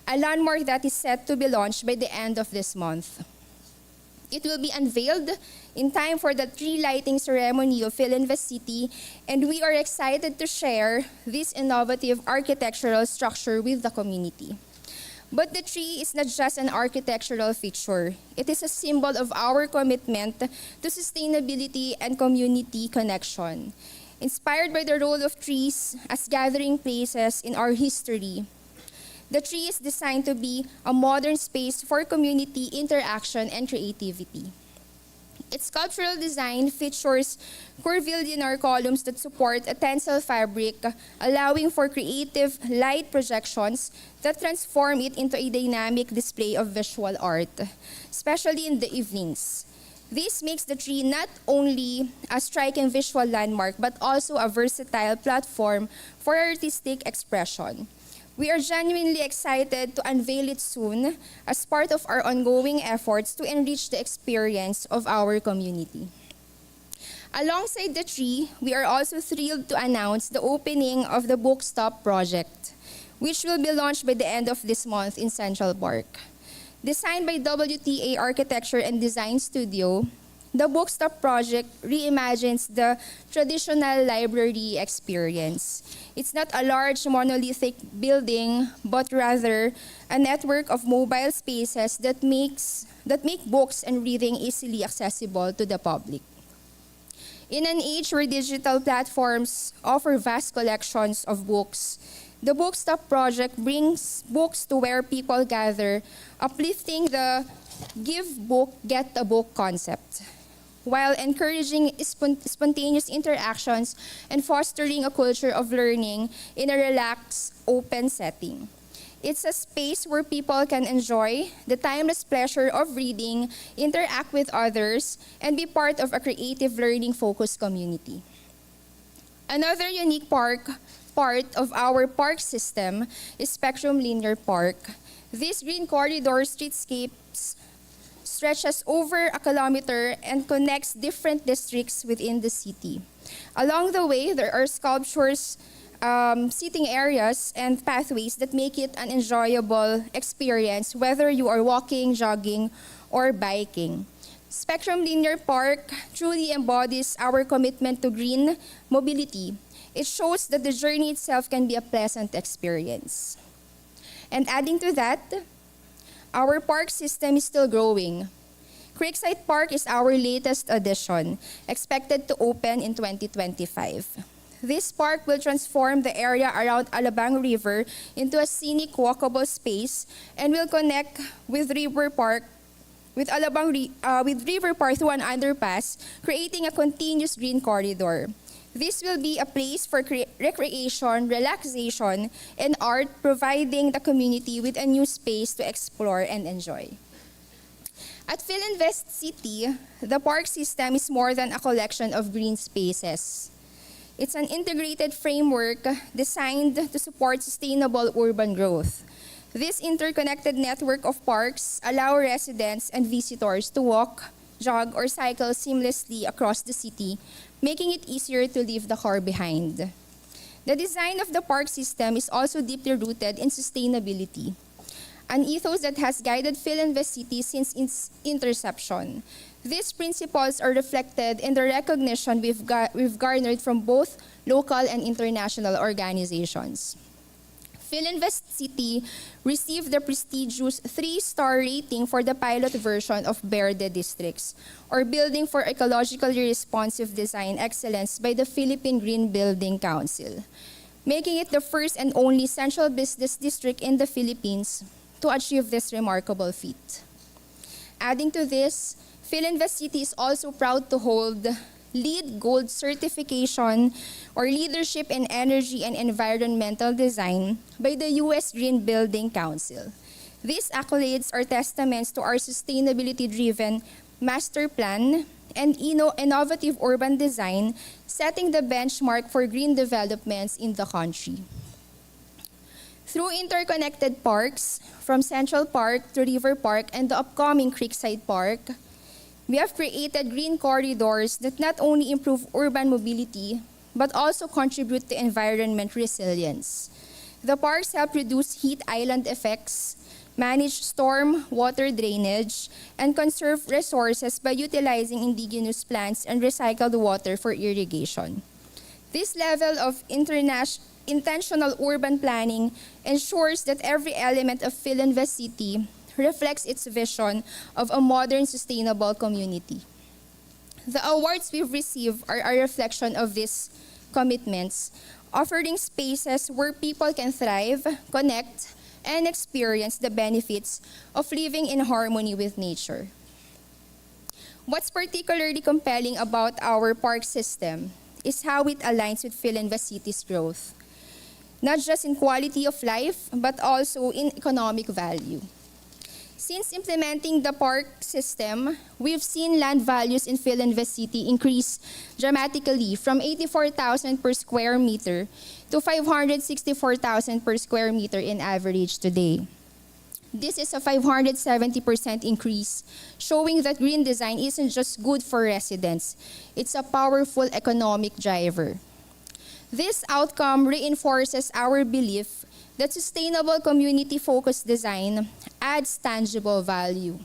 a landmark that is set to be launched by the end of this month. It will be unveiled in time for the tree lighting ceremony of Philinvest City, and we are excited to share this innovative architectural structure with the community. But the tree is not just an architectural feature. It is a symbol of our commitment to sustainability and community connection. Inspired by the role of trees as gathering places in our history, the tree is designed to be a modern space for community interaction and creativity. Its sculptural design features curvilinear columns that support a tensile fabric, allowing for creative light projections that transform it into a dynamic display of visual art, especially in the evenings. This makes the tree not only a striking visual landmark, but also a versatile platform for artistic expression. We are genuinely excited to unveil it soon as part of our ongoing efforts to enrich the experience of our community. Alongside the tree, we are also thrilled to announce the opening of the Bookstop project, which will be launched by the end of this month in Central Park. Designed by WTA Architecture and Design Studio, the Bookstop project reimagines the traditional library experience. It's not a large monolithic building, but rather a network of mobile spaces that make books and reading easily accessible to the public. In an age where digital platforms offer vast collections of books, the Bookstop project brings books to where people gather, uplifting the give book, get a book concept, while encouraging spontaneous interactions and fostering a culture of learning in a relaxed, open setting. It's a space where people can enjoy the timeless pleasure of reading, interact with others, and be part of a creative learning-focused community. Another unique part of our park system is Spectrum Linear Park. This green corridor streetscapes stretches over a kilometer and connects different districts within the city. Along the way, there are sculptures, seating areas, and pathways that make it an enjoyable experience, whether you are walking, jogging, or biking. Spectrum Linear Park truly embodies our commitment to green mobility. It shows that the journey itself can be a pleasant experience. And adding to that, our park system is still growing. Creekside Park is our latest addition, expected to open in 2025. This park will transform the area around Alabang River into a scenic walkable space and will connect with River Park through an underpass, creating a continuous green corridor. This will be a place for recreation, relaxation, and art, providing the community with a new space to explore and enjoy. At PhilInvest City, the park system is more than a collection of green spaces. It's an integrated framework designed to support sustainable urban growth. This interconnected network of parks allow residents and visitors to walk, jog, or cycle seamlessly across the city, making it easier to leave the car behind. The design of the park system is also deeply rooted in sustainability, an ethos that has guided PhilInvest City since its inception. These principles are reflected in the recognition we've garnered from both local and international organizations. PhilInvest City received the prestigious 3-star rating for the pilot version of Verde Districts, or Building for Ecologically Responsive Design Excellence, by the Philippine Green Building Council, making it the first and only central business district in the Philippines to achieve this remarkable feat. Adding to this, PhilInvest City is also proud to hold LEED Gold certification, or Leadership in Energy and Environmental Design, by the U.S. Green Building Council. These accolades are testaments to our sustainability-driven master plan and innovative urban design, setting the benchmark for green developments in the country. Through interconnected parks, from Central Park to River Park and the upcoming Creekside Park, we have created green corridors that not only improve urban mobility, but also contribute to environment resilience. The parks help reduce heat island effects, manage storm water drainage, and conserve resources by utilizing indigenous plants and recycled water for irrigation. This level of intentional urban planning ensures that every element of PhilInvest City reflects its vision of a modern, sustainable community. The awards we've received are a reflection of these commitments, offering spaces where people can thrive, connect, and experience the benefits of living in harmony with nature. What's particularly compelling about our park system is how it aligns with Philinvest City's growth, not just in quality of life, but also in economic value. Since implementing the park system, we've seen land values in Philinvest City increase dramatically from 84,000 per square meter to 564,000 per square meter in average today. This is a 570% increase, showing that green design isn't just good for residents, it's a powerful economic driver. This outcome reinforces our belief that sustainable community-focused design adds tangible value.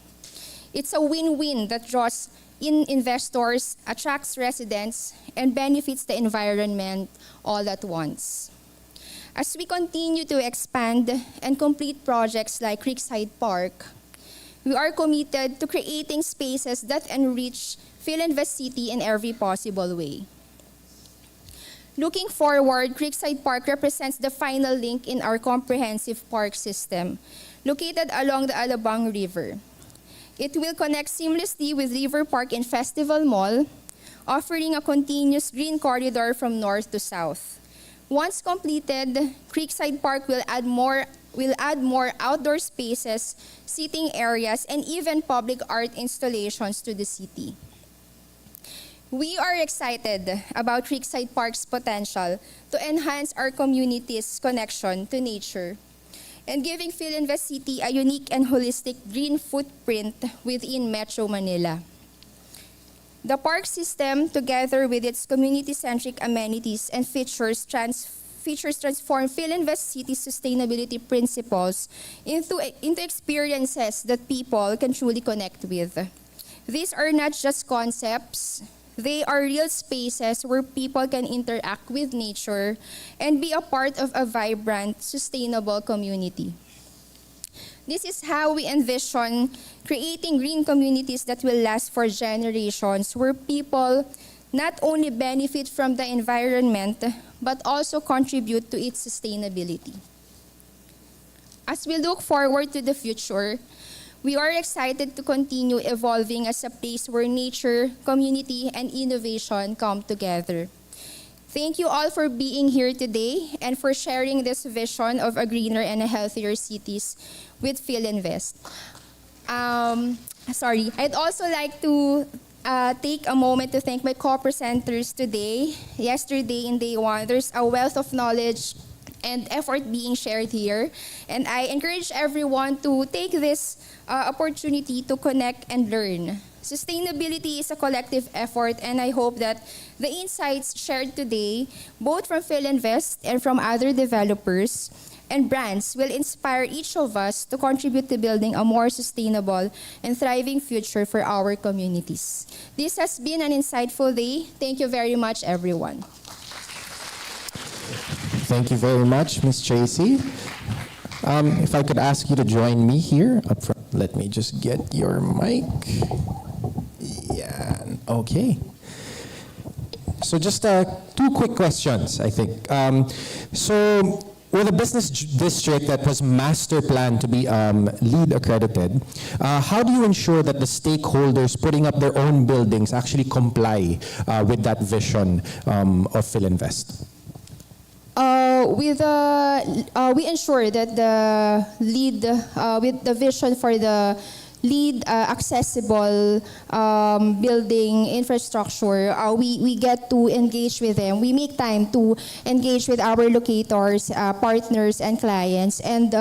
It's a win-win that draws in investors, attracts residents, and benefits the environment all at once. As we continue to expand and complete projects like Creekside Park, we are committed to creating spaces that enrich Philinvest City in every possible way. Looking forward, Creekside Park represents the final link in our comprehensive park system, located along the Alabang River. It will connect seamlessly with River Park and Festival Mall, offering a continuous green corridor from north to south. Once completed, Creekside Park will add more outdoor spaces, seating areas, and even public art installations to the city. We are excited about Creekside Park's potential to enhance our community's connection to nature and giving Philinvest City a unique and holistic green footprint within Metro Manila. The park system, together with its community-centric amenities and features transform Philinvest City's sustainability principles into experiences that people can truly connect with. These are not just concepts. They are real spaces where people can interact with nature and be a part of a vibrant, sustainable community. This is how we envision creating green communities that will last for generations, where people not only benefit from the environment, but also contribute to its sustainability. As we look forward to the future, we are excited to continue evolving as a place where nature, community, and innovation come together. Thank you all for being here today and for sharing this vision of a greener and a healthier cities with Philinvest. I'd also like to take a moment to thank my co-presenters today. Yesterday in day one, there's a wealth of knowledge and effort being shared here. And I encourage everyone to take this opportunity to connect and learn. Sustainability is a collective effort, and I hope that the insights shared today, both from Philinvest and from other developers and brands, will inspire each of us to contribute to building a more sustainable and thriving future for our communities. This has been an insightful day. Thank you very much, everyone. Thank you very much, Ms. Tracy. If I could ask you to join me here up front. Let me just get your mic. Yeah, okay. So just two quick questions, I think. So with a business district that was master planned to be LEED accredited, how do you ensure that the stakeholders putting up their own buildings actually comply with that vision of Philinvest? We ensure that the LEED, with the vision for the LEED accessible building infrastructure, we get to engage with them. We make time to engage with our locators, partners, and clients, and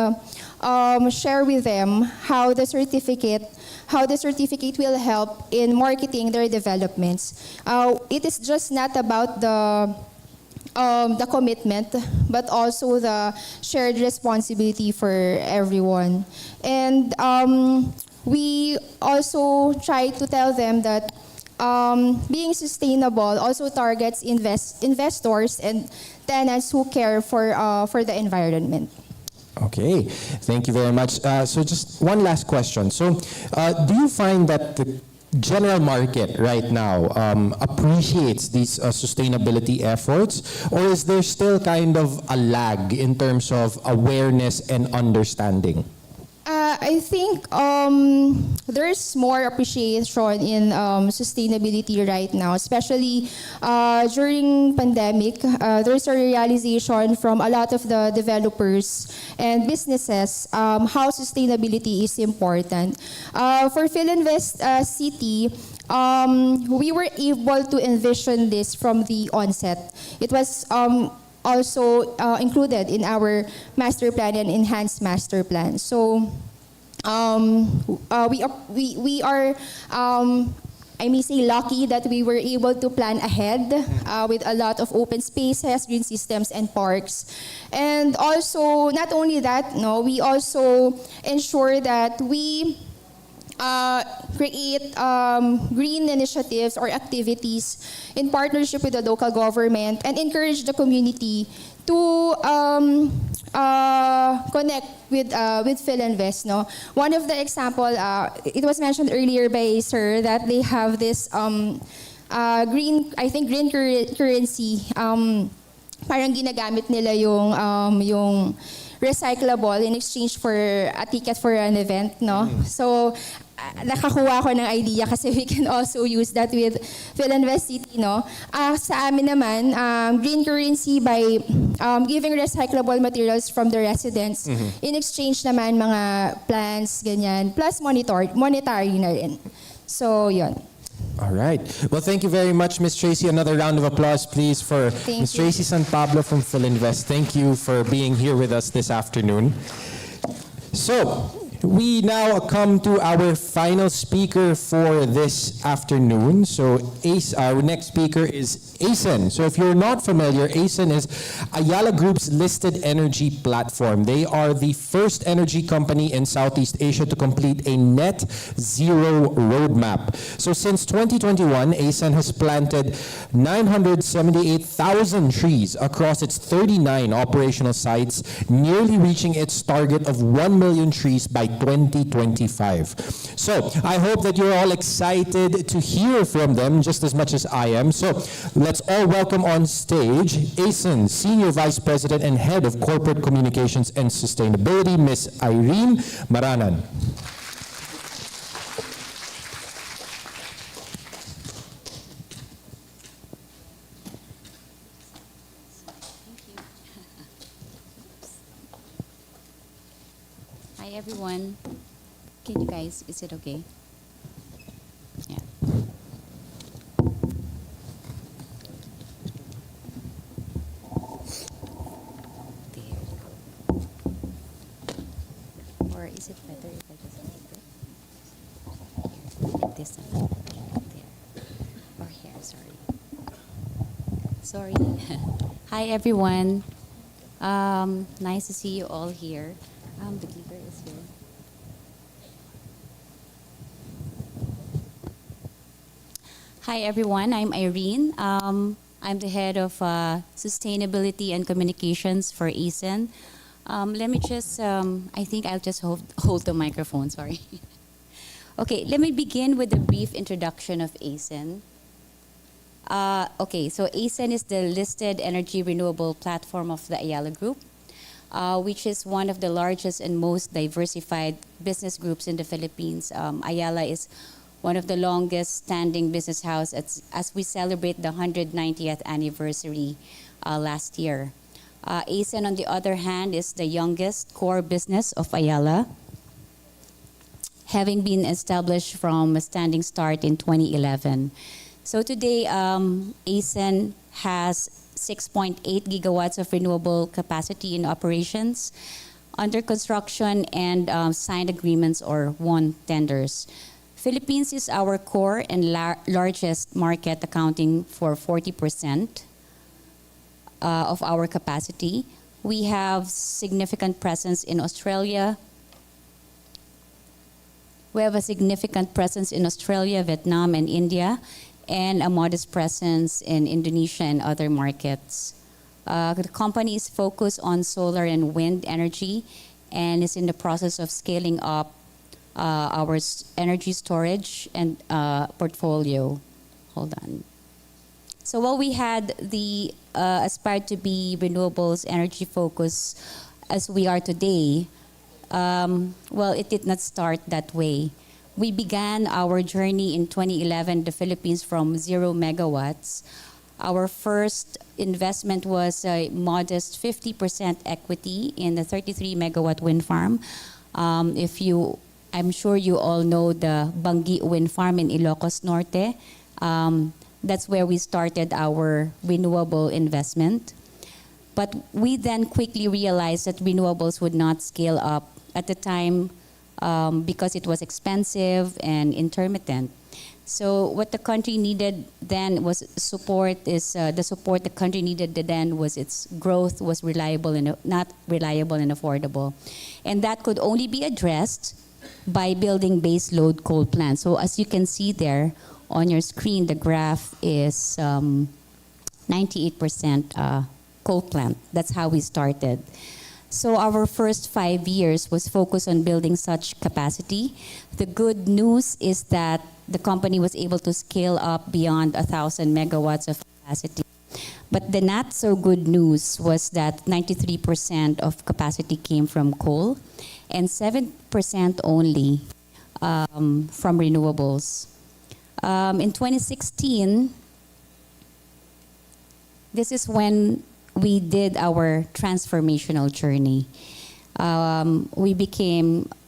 share with them how the certificate will help in marketing their developments. It is just not about the commitment, but also the shared responsibility for everyone. And we also try to tell them that being sustainable also targets investors and tenants who care for the environment. Okay, thank you very much. So just one last question. So do you find that the general market right now appreciates these sustainability efforts, or is there still kind of a lag in terms of awareness and understanding? I think there's more appreciation in sustainability right now, especially during pandemic. There's a realization from a lot of the developers and businesses how sustainability is important. For Philinvest City, we were able to envision this from the onset. It was also included in our master plan and enhanced master plan. So we are I may say lucky that we were able to plan ahead with a lot of open spaces, green systems, and parks. And also, not only that, no, we also ensure that we create green initiatives or activities in partnership with the local government and encourage the community to connect with Philinvest. No, one of the example, it was mentioned earlier by Sir that they have this green currency. Parang ginagamit nila yung recyclable in exchange for a ticket for an event, no? So, nakakuha ko ng idea kasi we can also use that with Philinvest City, no? Sa amin naman, green currency by giving recyclable materials from the residents. In exchange naman mga plants, ganyan. Plus monetary na rin. So, yun. All right. Well, thank you very much, Ms. Tracy. Another round of applause, please, for Ms. Tracy San Pablo from Philinvest. Thank you for being here with us this afternoon. So, we now come to our final speaker for this afternoon. So, our next speaker is ASEN. So, if you're not familiar, ASEN is Ayala Group's listed energy platform. They are the first energy company in Southeast Asia to complete a net zero roadmap. So, since 2021, ASEN has planted 978,000 trees across its 39 operational sites, nearly reaching its target of 1 million trees by 2025. So I hope that you're all excited to hear from them just as much as I am. So let's all welcome on stage ASEN Senior Vice President and Head of Corporate Communications and Sustainability, Ms. Irene Maranan. Hi everyone. Can you guys, is it okay? Yeah. There. Or is it better if I just make it? Like this and there. Or here, sorry. Sorry. Hi everyone. Nice to see you all here. The keeper is here. Hi everyone, I'm Irene. I'm the head of sustainability and communications for ASEN. Let me just, I think I'll just hold the microphone, sorry. Okay, let me begin with a brief introduction of ASEN. Okay, so ASEN is the listed energy renewable platform of the Ayala Group, which is one of the largest and most diversified business groups in the Philippines. Ayala is one of the longest standing business house as we celebrate the 190th anniversary last year. ASEN, on the other hand, is the youngest core business of Ayala, having been established from a standing start in 2011. So today, ASEN has 6.8 gigawatts of renewable capacity in operations, under construction, and signed agreements or won tenders. Philippines is our core and largest market, accounting for 40% of our capacity. We have significant presence in Australia. We have a significant presence in Australia, Vietnam, and India, and a modest presence in Indonesia and other markets. The company is focused on solar and wind energy and is in the process of scaling up our energy storage and portfolio. Hold on. So while we had the aspired to be renewables energy focus as we are today, well, it did not start that way. We began our journey in 2011, the Philippines, from 0 megawatts. Our first investment was a modest 50% equity in the 33 megawatt wind farm. I'm sure you all know the Bangi wind farm in Ilocos Norte. That's where we started our renewable investment. But we then quickly realized that renewables would not scale up at the time because it was expensive and intermittent. So what the country needed then was support. The support the country needed then was its growth was reliable and not reliable and affordable, and that could only be addressed by building base load coal plants. So as you can see there on your screen, the graph is 98% coal plant. That's how we started. So our first 5 years was focused on building such capacity. The good news is that the company was able to scale up beyond 1,000 megawatts of capacity. But the not so good news was that 93% of capacity came from coal and 7% only from renewables. In 2016, this is when we did our transformational journey.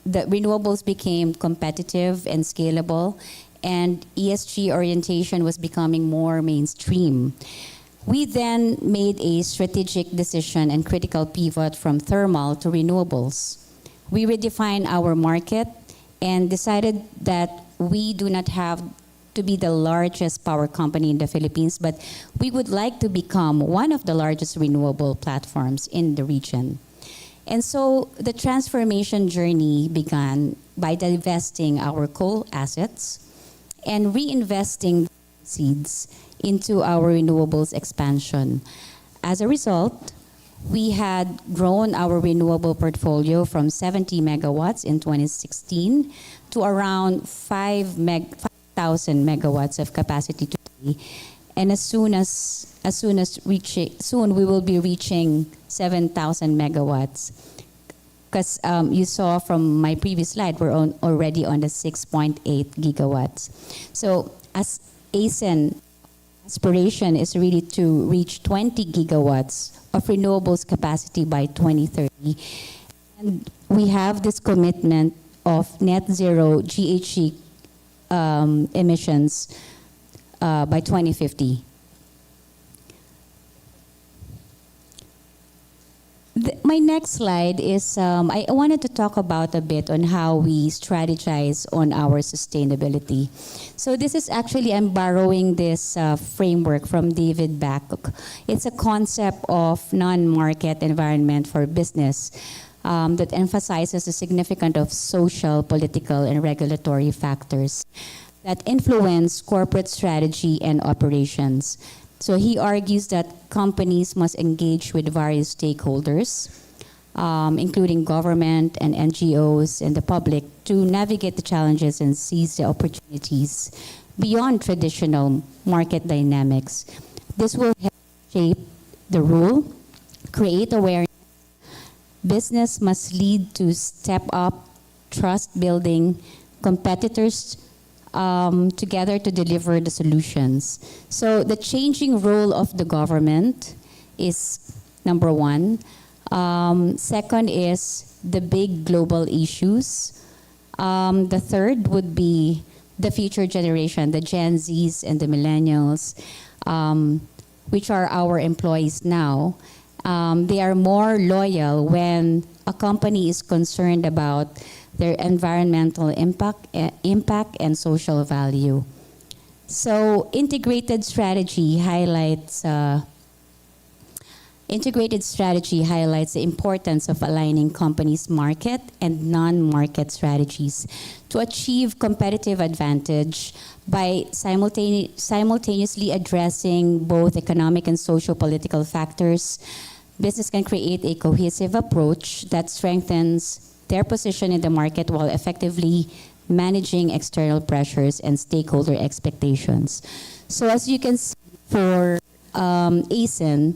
The renewables became competitive and scalable, and ESG orientation was becoming more mainstream. We then made a strategic decision and critical pivot from thermal to renewables. We redefined our market and decided that we do not have to be the largest power company in the Philippines, but we would like to become one of the largest renewable platforms in the region. And so the transformation journey began by divesting our coal assets and reinvesting seeds into our renewables expansion. As a result, we had grown our renewable portfolio from 70 megawatts in 2016 to around 5,000 megawatts of capacity today. And soon we will be reaching 7,000 megawatts. Because you saw from my previous slide, we're already on the 6.8 gigawatts. So as ASEN, aspiration is really to reach 20 gigawatts of renewables capacity by 2030. And we have this commitment of net zero GHG emissions by 2050. My next slide is, I wanted to talk about a bit on how we strategize on our sustainability. So this is actually, I'm borrowing this framework from David Babcock. It's a concept of non-market environment for business that emphasizes the significance of social, political, and regulatory factors that influence corporate strategy and operations. So he argues that companies must engage with various stakeholders, including government and NGOs and the public, to navigate the challenges and seize the opportunities beyond traditional market dynamics. This will help shape the rule, create awareness. Business must lead to step up, trust building, competitors together to deliver the solutions. So the changing role of the government is number one. Second is the big global issues. The third would be the future generation, the Gen Zs and the millennials, which are our employees now. They are more loyal when a company is concerned about their environmental impact and social value. So integrated strategy highlights the importance of aligning companies' market and non-market strategies to achieve competitive advantage by simultaneously addressing both economic and socio-political factors. Business can create a cohesive approach that strengthens their position in the market while effectively managing external pressures and stakeholder expectations. So as you can see for ASEN,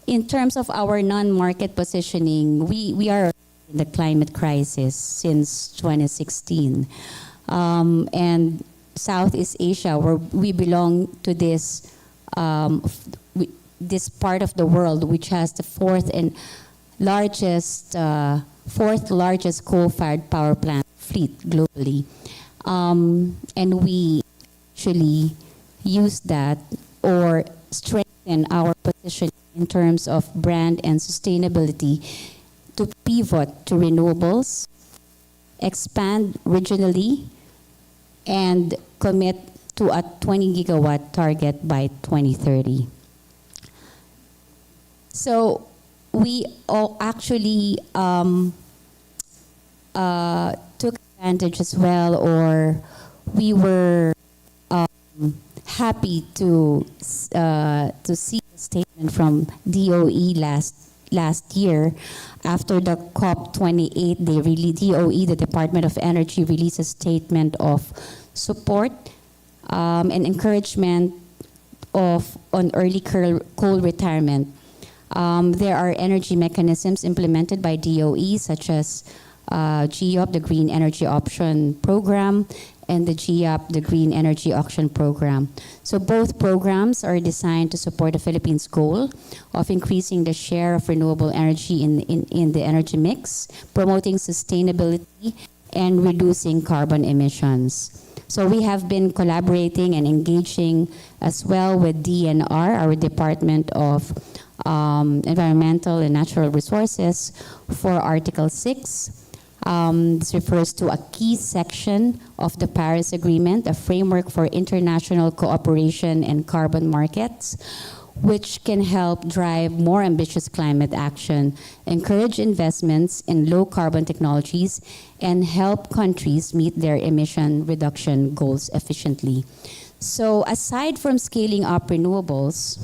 in terms of our non-market positioning, we are in the climate crisis since 2016. And Southeast Asia, where we belong to this part of the world, which has the fourth largest coal-fired power plant fleet globally. And we actually use that or strengthen our position in terms of brand and sustainability to pivot to renewables, expand regionally, and commit to a 20 gigawatt target by 2030. So we all actually took advantage as well, or we were happy to see a statement from DOE last year after the COP28. DOE, the Department of Energy, released a statement of support and encouragement on early coal retirement. There are energy mechanisms implemented by DOE, such as GEOP, the Green Energy Option Program, and the GEOP, the Green Energy Auction Program. So both programs are designed to support the Philippines' goal of increasing the share of renewable energy in the energy mix, promoting sustainability, and reducing carbon emissions. So we have been collaborating and engaging as well with DNR, our Department of Environmental and Natural Resources, for Article 6. This refers to a key section of the Paris Agreement, a framework for international cooperation and carbon markets, which can help drive more ambitious climate action, encourage investments in low carbon technologies, and help countries meet their emission reduction goals efficiently. So aside from scaling up renewables,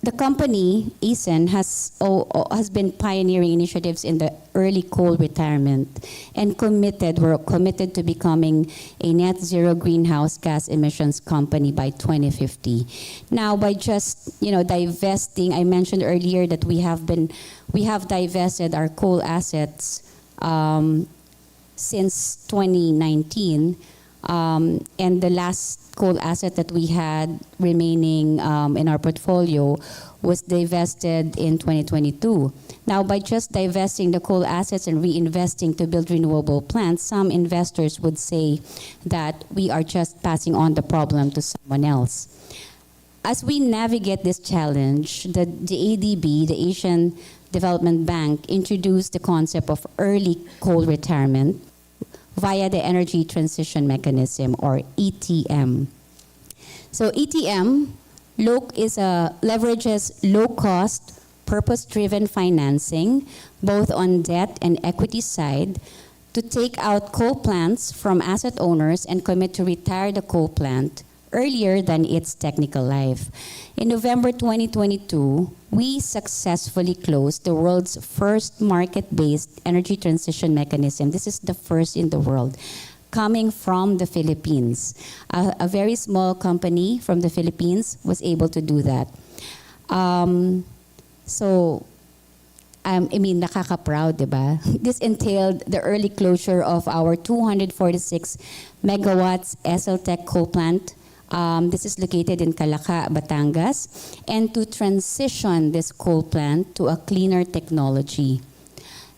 the company, ASEN, has been pioneering initiatives in the early coal retirement and we're committed to becoming a net zero greenhouse gas emissions company by 2050. Now, by just divesting, I mentioned earlier that we have divested our coal assets since 2019. And the last coal asset that we had remaining in our portfolio was divested in 2022. Now, by just divesting the coal assets and reinvesting to build renewable plants, some investors would say that we are just passing on the problem to someone else. As we navigate this challenge, the ADB, the Asian Development Bank, introduced the concept of early coal retirement via the Energy Transition Mechanism, or ETM. So ETM leverages low-cost, purpose-driven financing, both on debt and equity side, to take out coal plants from asset owners and commit to retire the coal plant earlier than its technical life. In November 2022, we successfully closed the world's first market-based energy transition mechanism. This is the first in the world, coming from the Philippines. A very small company from the Philippines was able to do that. Nakaka-proud, diba? This entailed the early closure of our 246 megawatts SLTech coal plant. This is located in Calaca, Batangas, and to transition this coal plant to a cleaner technology.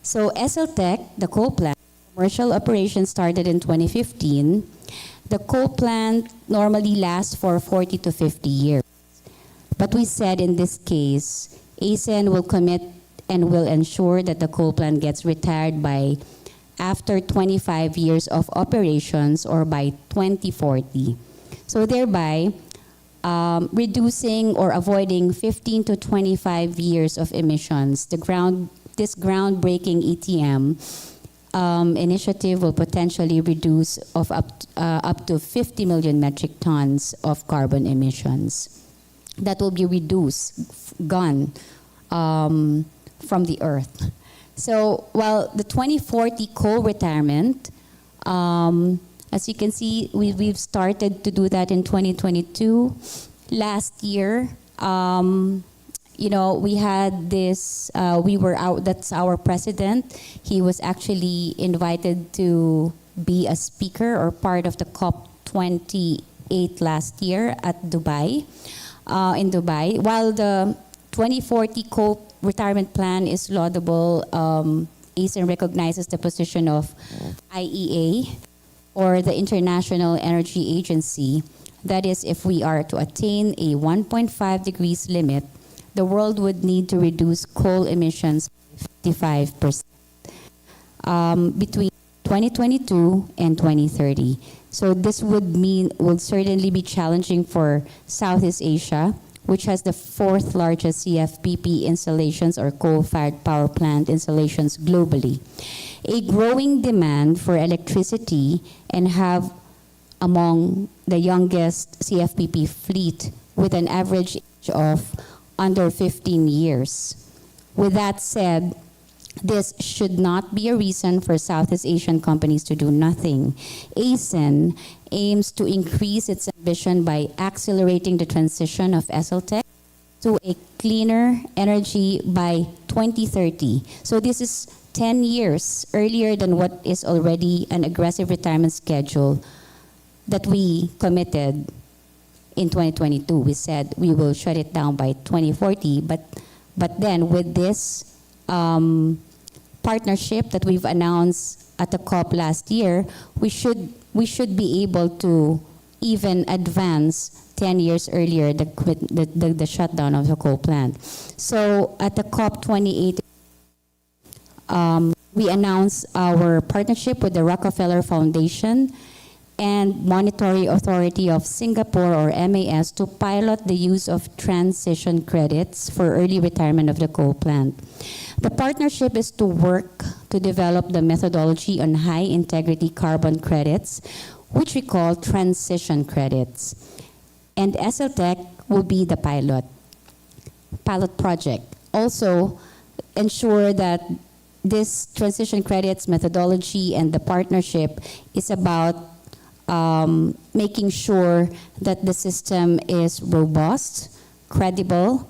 So SLTech, the coal plant, commercial operation started in 2015. The coal plant normally lasts for 40 to 50 years. But we said in this case, ASEN will commit and will ensure that the coal plant gets retired by after 25 years of operations, or by 2040. So thereby, reducing or avoiding 15 to 25 years of emissions. This groundbreaking ETM initiative will potentially reduce up to 50 million metric tons of carbon emissions. That will be gone from the earth. So while the 2040 coal retirement, as you can see, we've started to do that in 2022. Last year, We had this, we were out, that's our president. He was actually invited to be a speaker or part of the COP28 last year at Dubai, in Dubai. While the 2040 coal retirement plan is laudable, ASEAN recognizes the position of IEA, or the International Energy Agency. That is, if we are to attain a 1.5 degrees limit, the world would need to reduce coal emissions by 55% between 2022 and 2030. So this would certainly be challenging for Southeast Asia, which has the 4th largest CFPP installations or coal-fired power plant installations globally. A growing demand for electricity and have among the youngest CFPP fleet with an average age of under 15 years. With that said, this should not be a reason for Southeast Asian companies to do nothing. ASEAN aims to increase its ambition by accelerating the transition of SLTech to a cleaner energy by 2030. So this is 10 years earlier than what is already an aggressive retirement schedule that we committed in 2022. We said we will shut it down by 2040, but then with this partnership that we've announced at the COP last year, we should be able to even advance 10 years earlier the shutdown of the coal plant. So at the COP 28, we announced our partnership with the Rockefeller Foundation and Monetary Authority of Singapore, or MAS, to pilot the use of transition credits for early retirement of the coal plant. The partnership is to work to develop the methodology on high-integrity carbon credits, which we call transition credits. And SLTech will be the pilot project. Also, ensure that this transition credits methodology and the partnership is about making sure that the system is robust, credible,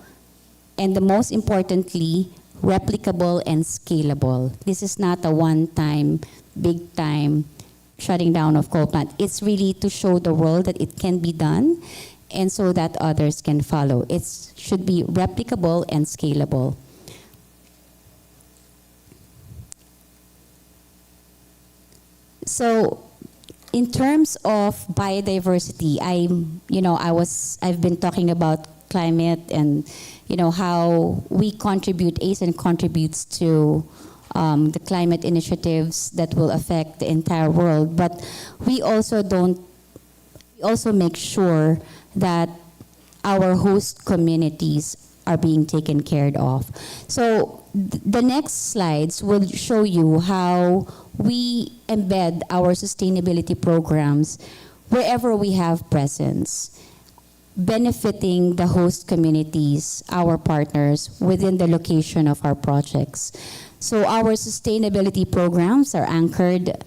and the most importantly, replicable and scalable. This is not a one-time, big-time shutting down of coal plant. It's really to show the world that it can be done, and so that others can follow. It should be replicable and scalable. So, in terms of biodiversity, I've been talking about climate and how we contribute, ASEAN contributes to the climate initiatives that will affect the entire world. But we also make sure that our host communities are being taken care of. So the next slides will show you how we embed our sustainability programs wherever we have presence, benefiting the host communities, our partners, within the location of our projects. So our sustainability programs are anchored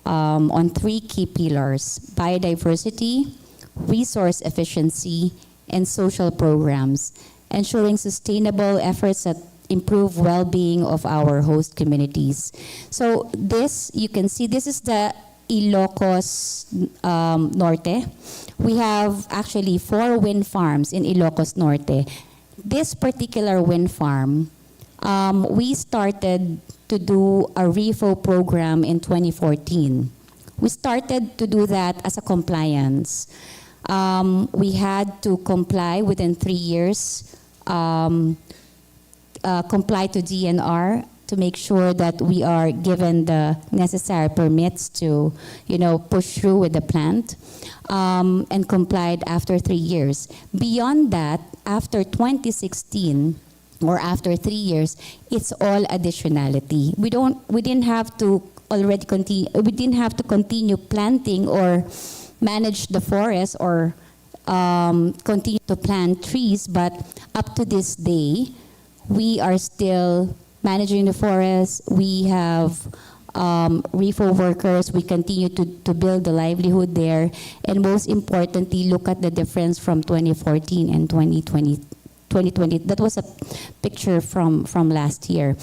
on 3 key pillars: biodiversity, resource efficiency, and social programs, ensuring sustainable efforts that improve well-being of our host communities. So this, you can see, this is the Ilocos Norte. We have actually 4 wind farms in Ilocos Norte. This particular wind farm, we started to do a REFO program in 2014. We started to do that as a compliance. We had to comply within 3 years, comply to DNR to make sure that we are given the necessary permits to, push through with the plant, and complied after 3 years. Beyond that, after 2016, or after 3 years, it's all additionality. We didn't have to continue planting or manage the forest or continue to plant trees, but up to this day, we are still managing the forest. We have REFO workers. We continue to build the livelihood there. And most importantly, look at the difference from 2014 and 2020 2020. That was a picture from last year.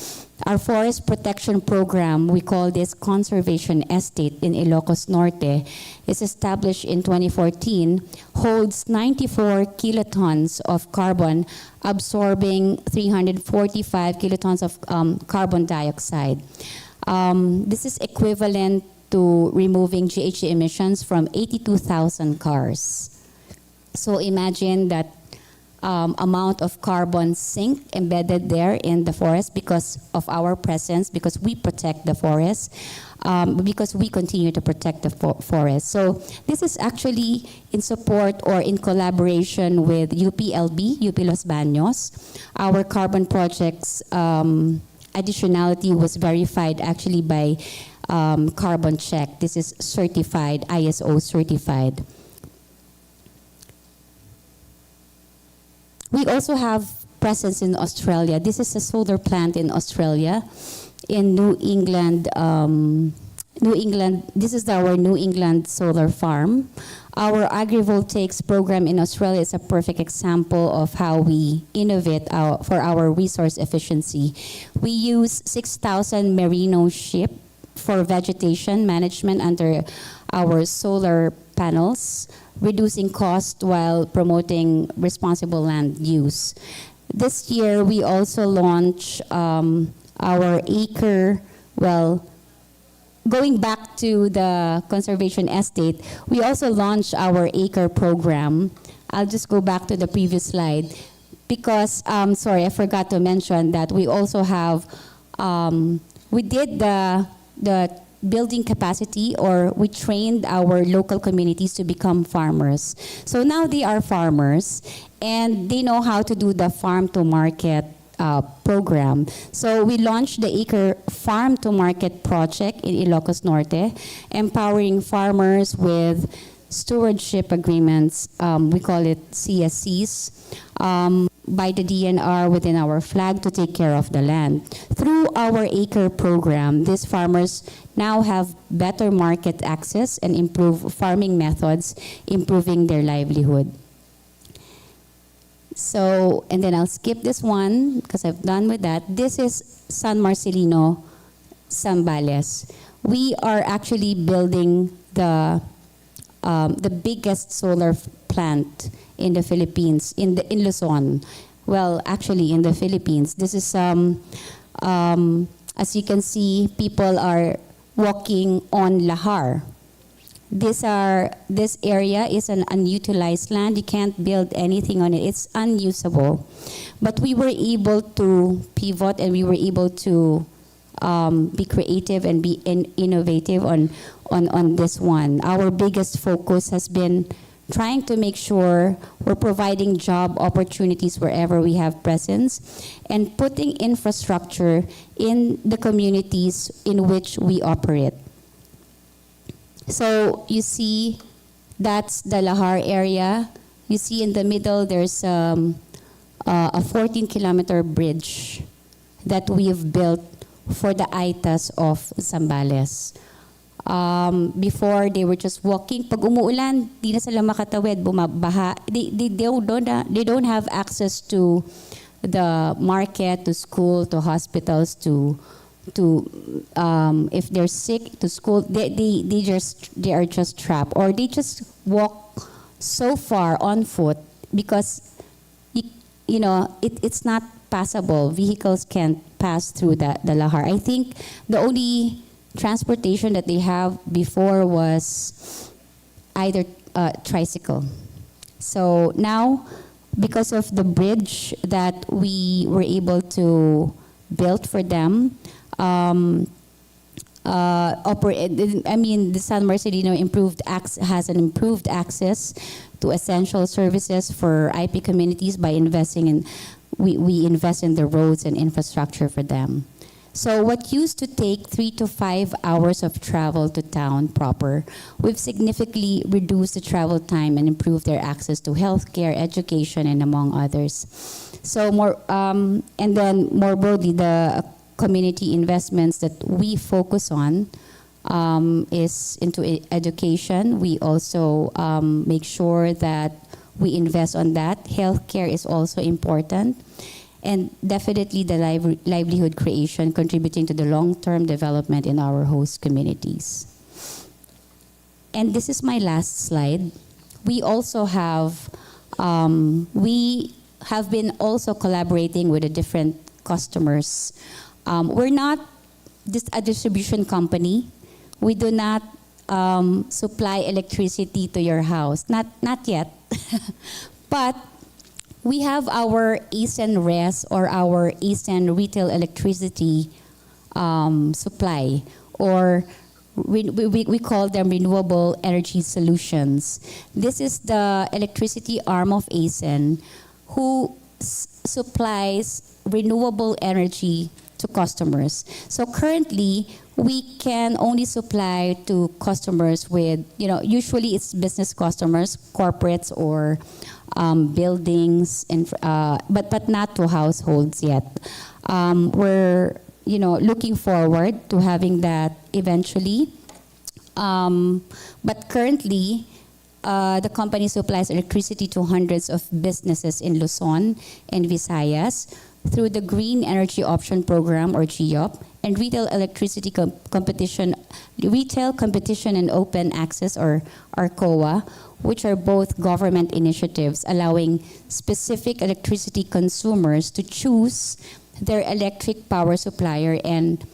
Our forest protection program, we call this Conservation Estate in Ilocos Norte, is established in 2014, holds 94 kilotons of carbon, absorbing 345 kilotons of carbon dioxide. This is equivalent to removing GHG emissions from 82,000 cars. So imagine that amount of carbon sink embedded there in the forest because of our presence, because we protect the forest, because we continue to protect the forest. So this is actually in support or in collaboration with UPLB, UP Los Baños. Our carbon project's additionality was verified actually by Carbon Check. This is certified, ISO certified. We also have presence in Australia. This is a solar plant in Australia, in New England. This is our New England solar farm. Our agrivoltaics program in Australia is a perfect example of how we innovate for our resource efficiency. We use 6,000 merino sheep for vegetation management under our solar panels, reducing cost while promoting responsible land use. This year, we also launched our acre, going back to the conservation estate, we also launched our acre program. I'll just go back to the previous slide because, sorry, I forgot to mention that we also have, we did the building capacity, or we trained our local communities to become farmers. So now they are farmers and they know how to do the farm to market program. So we launched the Acre Farm to Market project in Ilocos Norte, empowering farmers with stewardship agreements, we call it CSCs, by the DNR within our flag to take care of the land. Through our Acre program, these farmers now have better market access and improve farming methods, improving their livelihood. So, and then I'll skip this one because I've done with that. This is San Marcelino, Zambales. We are actually building the biggest solar plant in the Philippines, in Luzon. Well, actually in the Philippines. This is, as you can see, people are walking on lahar. This area is an unutilized land. You can't build anything on it. It's unusable. But we were able to pivot and we were able to be creative and be innovative on this one. Our biggest focus has been trying to make sure we're providing job opportunities wherever we have presence and putting infrastructure in the communities in which we operate. So you see, that's the Lahar area. You see in the middle, there's a 14-kilometer bridge that we have built for the Aitas of Zambales. Before, they were just walking. Pag umuulan, di na sila makatawid, bumabaha. They don't have access to the market, to school, to hospitals, to if they're sick, to school. They are just trapped, or they just walk so far on foot because it's not passable. Vehicles can't pass through the Lahar. I think the only transportation that they have before was either tricycle. So now, because of the bridge that we were able to build for them, the San Marcelino has an improved access to essential services for IP communities by investing in, we invest in the roads and infrastructure for them. So what used to take 3 to 5 hours of travel to town proper, we've significantly reduced the travel time and improved their access to healthcare, education, and among others. So and then more broadly, the community investments that we focus on is into education. We also make sure that we invest on that. Healthcare is also important. And definitely the livelihood creation contributing to the long-term development in our host communities. And this is my last slide. We also have, we have been also collaborating with the different customers. We're not a distribution company. We do not supply electricity to your house. Not yet. But we have our ASEN RES or our ASEN retail electricity supply, or we call them renewable energy solutions. This is the electricity arm of ASEN who supplies renewable energy to customers. So currently, we can only supply to customers with, usually it's business customers, corporates or buildings, and but not to households yet. We're looking forward to having that eventually. But currently, the company supplies electricity to hundreds of businesses in Luzon and Visayas through the Green Energy Option Program, or GEOP, and Retail Electricity Competition and Open Access, or RCOA, which are both government initiatives allowing specific electricity consumers to choose their electric power supplier and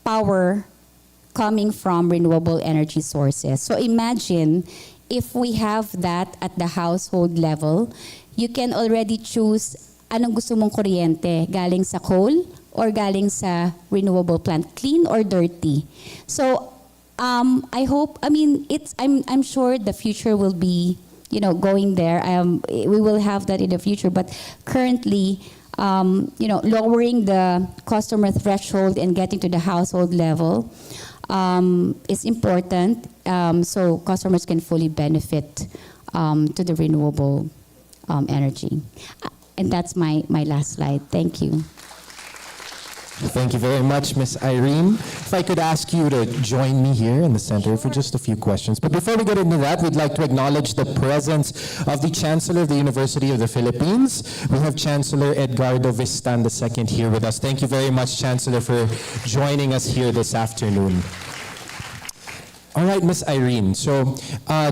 power coming from renewable energy sources. So imagine if we have that at the household level, you can already choose anong gusto mong kuryente, galing sa coal or galing sa renewable plant, clean or dirty. So I'm sure the future will be, going there. We will have that in the future, but currently, lowering the customer threshold and getting to the household level is important, so customers can fully benefit to the renewable energy. And that's my last slide. Thank you. Thank you very much, Ms. Irene. If I could ask you to join me here in the center for just a few questions. But before we get into that, we'd like to acknowledge the presence of the Chancellor of the University of the Philippines. We have Chancellor Edgardo Vistan II here with us. Thank you very much, Chancellor, for joining us here this afternoon. All right, Ms. Irene. So,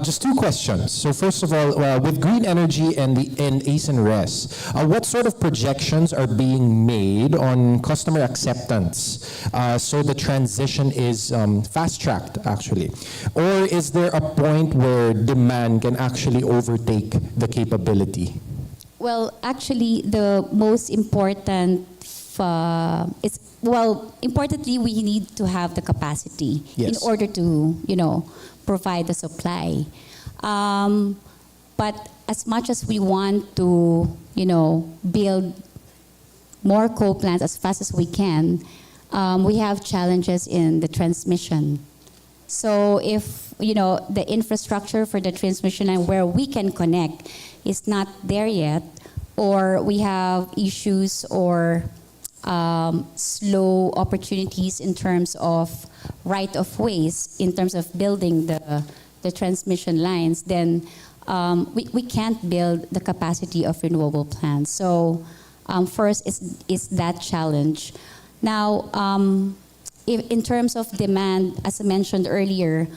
just two questions. So, first of all, with green energy and ASEN RES, what sort of projections are being made on customer acceptance, so the transition is fast-tracked, actually, or is there a point where demand can actually overtake the capability? Well, actually, the most important importantly, we need to have the capacity in order to, provide the supply. But as much as we want to, build more coal plants as fast as we can, we have challenges in the transmission. So if, the infrastructure for the transmission and where we can connect is not there yet, or we have issues or slow opportunities in terms of right-of-ways, in terms of building the transmission lines, then we can't build the capacity of renewable plants. So first is that challenge. Now, if in terms of demand, as I mentioned earlier,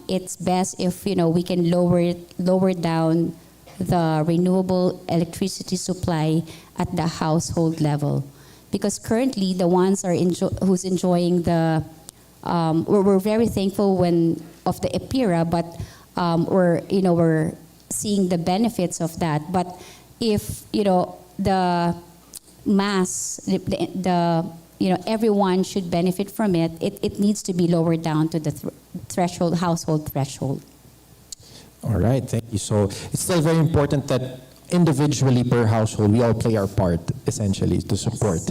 it's best if we can lower down the renewable electricity supply at the household level. Because currently, the ones who's enjoying the, we're very thankful of the EPIRA, but we're seeing the benefits of that. But if the mass, everyone should benefit from it, it needs to be lowered down to the household threshold. All right, thank you. So it's still very important that individually per household, we all play our part, essentially, to support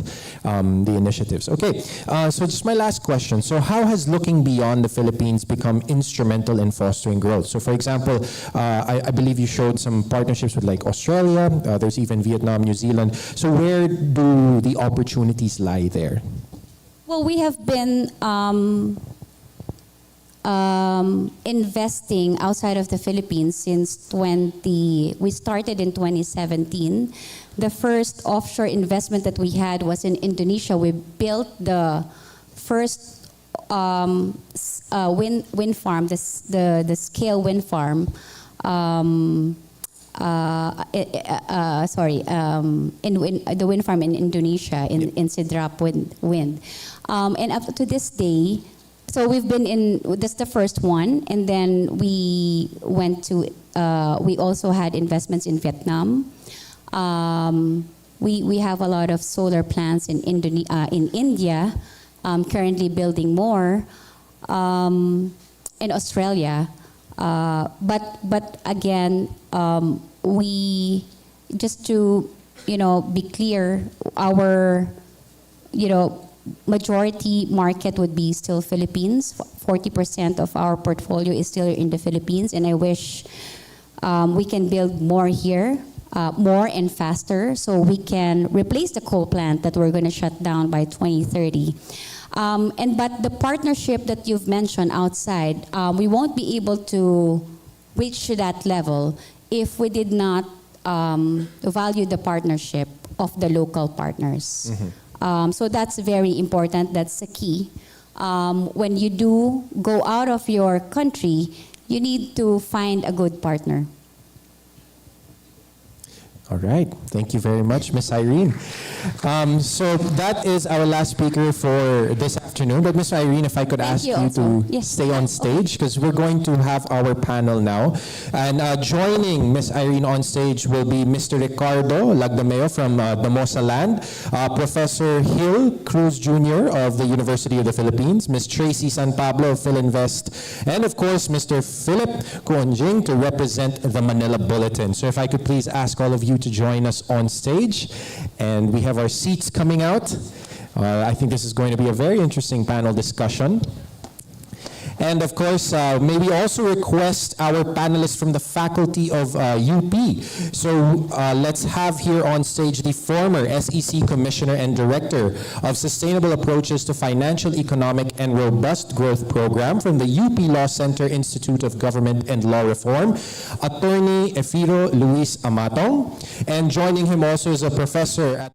the initiatives. Okay, so just my last question. So how has looking beyond the Philippines become instrumental in fostering growth? So for example, I believe you showed some partnerships with like Australia, there's even Vietnam, New Zealand. So where do the opportunities lie there? Well, we have been investing outside of the Philippines since we started in 2017. The first offshore investment that we had was in Indonesia. We built the first wind farm, the scale wind farm. The wind farm in Indonesia in Sidrap wind. And up to this day, so we've been in, that's the first one, and then we went to, we also had investments in Vietnam. We have a lot of solar plants in India, currently building more, in Australia. But again, we, just to, be clear, our, majority market would be still Philippines. 40% of our portfolio is still in the Philippines, and I wish we can build more here, more and faster, so we can replace the coal plant that we're going to shut down by 2030. But the partnership that you've mentioned outside, we won't be able to reach to that level if we did not value the partnership of the local partners. So that's very important. That's the key. When you do go out of your country, you need to find a good partner. All right. Thank you very much, Miss Irene. So that is our last speaker for this afternoon. But Miss Irene, if I could Thank ask you you also. to Yes. stay on stage, because we're going to have our panel now. And joining Miss Irene on stage will be Mr. Ricardo Lagdameo from Damosa Land, Professor Hill Cruz Jr. of the University of the Philippines, Miss Tracy San Pablo of Philinvest, and of course, Mr. Philip Kuonjing to represent the Manila Bulletin. So if I could please ask all of you to join us on stage. And we have our seats coming out. I think this is going to be a very interesting panel discussion. And of course, may we also request our panelists from the faculty of UP. So let's have here on stage the former SEC Commissioner and Director of Sustainable Approaches to Financial, Economic, and Robust Growth Program from the UP Law Center Institute of Government and Law Reform, Attorney Efiro Luis Amatong. And joining him also is a professor at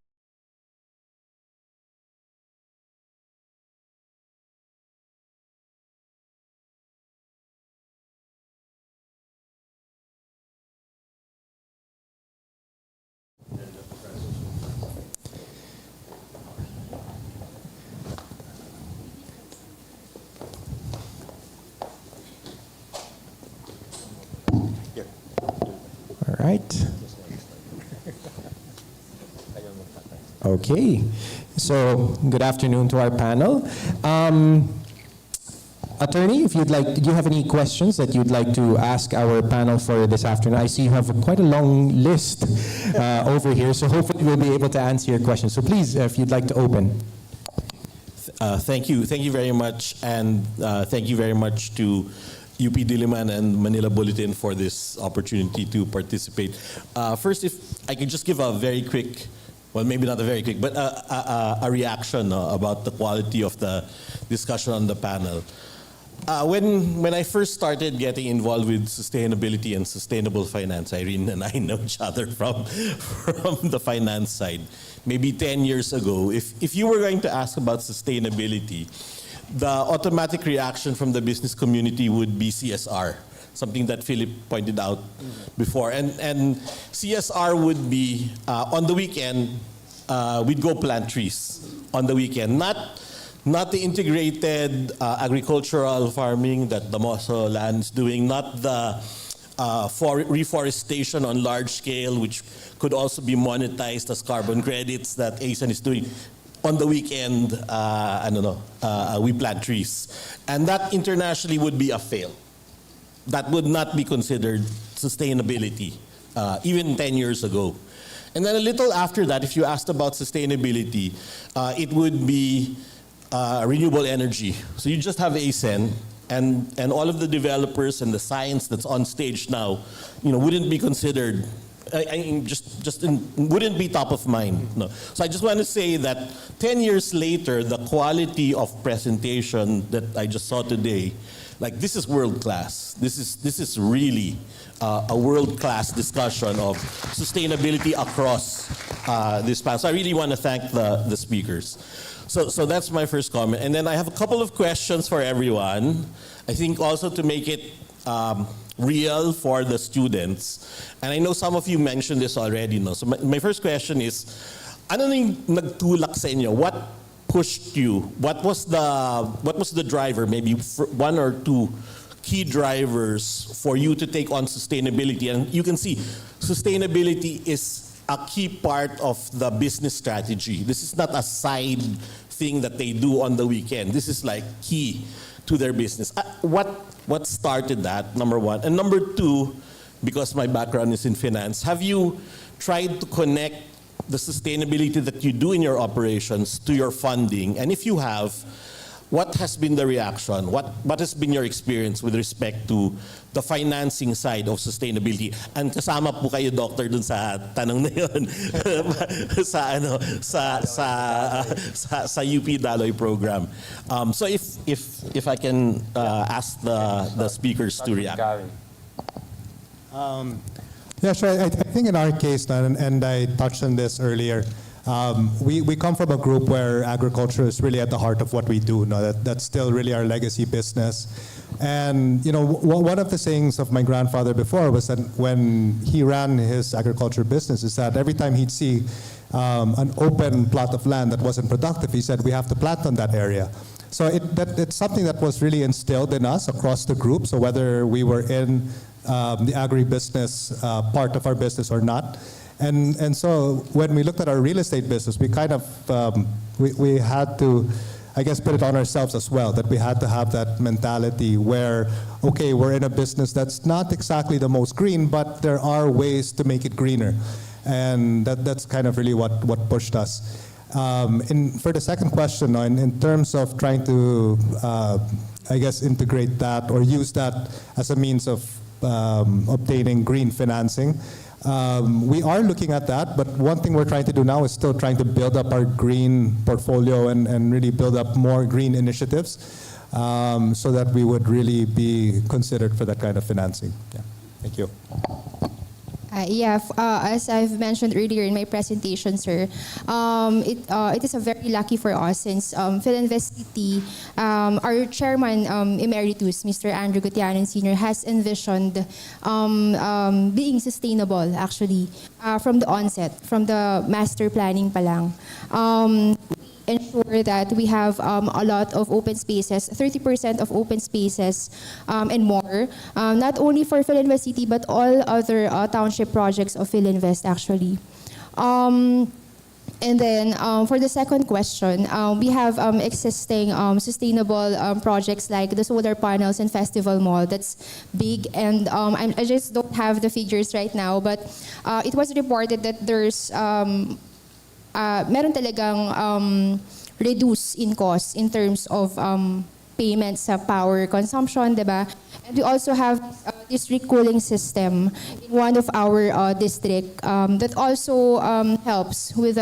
All right. Okay. So, good afternoon to our panel. Attorney, if you'd like, do you have any questions that you'd like to ask our panel for this afternoon? I see you have quite a long list over here, so hopefully we'll be able to answer your questions. So please, if you'd like to open. Thank you very much, and thank you very much to UP Diliman and Manila Bulletin for this opportunity to participate. First, if I could just give a very quick, well, maybe not a very quick, but a reaction about the quality of the discussion on the panel. When I first started getting involved with sustainability and sustainable finance, Irene and I know each other from the finance side. Maybe 10 years ago, if you were going to ask about sustainability, the automatic reaction from the business community would be CSR, something that Philip pointed out before. And CSR would be, on the weekend, we'd go plant trees on the weekend. Not the integrated agricultural farming that Damosa Land is doing, not the reforestation on large scale, which could also be monetized as carbon credits that ASEAN is doing. On the weekend, we plant trees. And that internationally would be a fail. That would not be considered sustainability, even 10 years ago. And then a little after that, if you asked about sustainability, it would be renewable energy. So you just have ASEAN, and all of the developers and the science that's on stage now, wouldn't be considered. Wouldn't be top of mind. No. So I just want to say that 10 years later, the quality of presentation that I just saw today like this is world class. This is really a world class discussion of sustainability across this panel. So I really want to thank the speakers. So that's my first comment. And then I have a couple of questions for everyone. I think also to make it real for the students. And I know some of you mentioned this already. No? So my first question is, ano nang nagtulak sa inyo? What pushed you? What was the driver? Maybe one or two key drivers for you to take on sustainability. And you can see sustainability is a key part of the business strategy. This is not a side thing that they do on the weekend. This is like key to their business. What started that, number one? And number two, because my background is in finance, have you tried to connect the sustainability that you do in your operations to your funding? And if you have, what has been the reaction? What has been your experience with respect to the financing side of sustainability? And kasama po kayo, Doctor, dun sa tanong na yun sa UP Daloy program. So if I can ask the speakers to react. Yeah, sure. I think in our case, and I touched on this earlier, we come from a group where agriculture is really at the heart of what we do. No, that's still really our legacy business. And one of the sayings of my grandfather before was that when he ran his agriculture business is that every time he'd see an open plot of land that wasn't productive, he said, we have to plant on that area. So it's something that was really instilled in us across the group. So whether we were in the agribusiness part of our business or not. And so when we looked at our real estate business, we kind of, we had to, I guess, put it on ourselves as well, that we had to have that mentality where, okay, we're in a business that's not exactly the most green, but there are ways to make it greener. And that's kind of really what pushed us. For the second question, in terms of trying to, I guess, integrate that or use that as a means of obtaining green financing, we are looking at that, but one thing we're trying to do now is still trying to build up our green portfolio and really build up more green initiatives so that we would really be considered for that kind of financing. Yeah. Thank you. As I've mentioned earlier in my presentation, sir, it is a very lucky for us since Philinvest City, our chairman emeritus, Mr. Andrew Gutianen Sr., has envisioned being sustainable actually from the onset, from the master planning pa lang. Ensure that we have a lot of open spaces, 30% of open spaces and more, not only for Philinvest City but all other township projects of Philinvest actually. And then for the second question, we have existing sustainable projects like the solar panels and Festival Mall. That's big, and I just don't have the figures right now, but it was reported that there's meron talagang reduce in cost in terms of payments sa power consumption, diba? And we also have district cooling system in one of our district that also helps with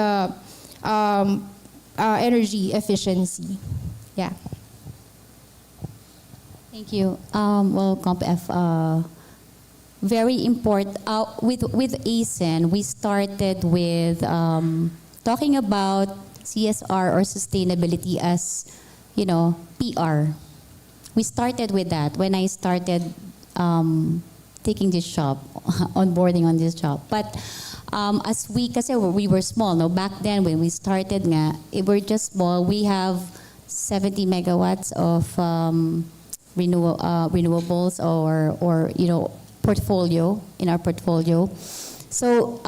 energy efficiency. Yeah. Thank you. Well, CompF, very important. With ASEN, we started with talking about CSR or sustainability as, PR. We started with that when I started taking this job, onboarding on this job. But kasi we were small, no? Back then when we started we were just small. We have 70 megawatts of renewables or portfolio, in our portfolio. So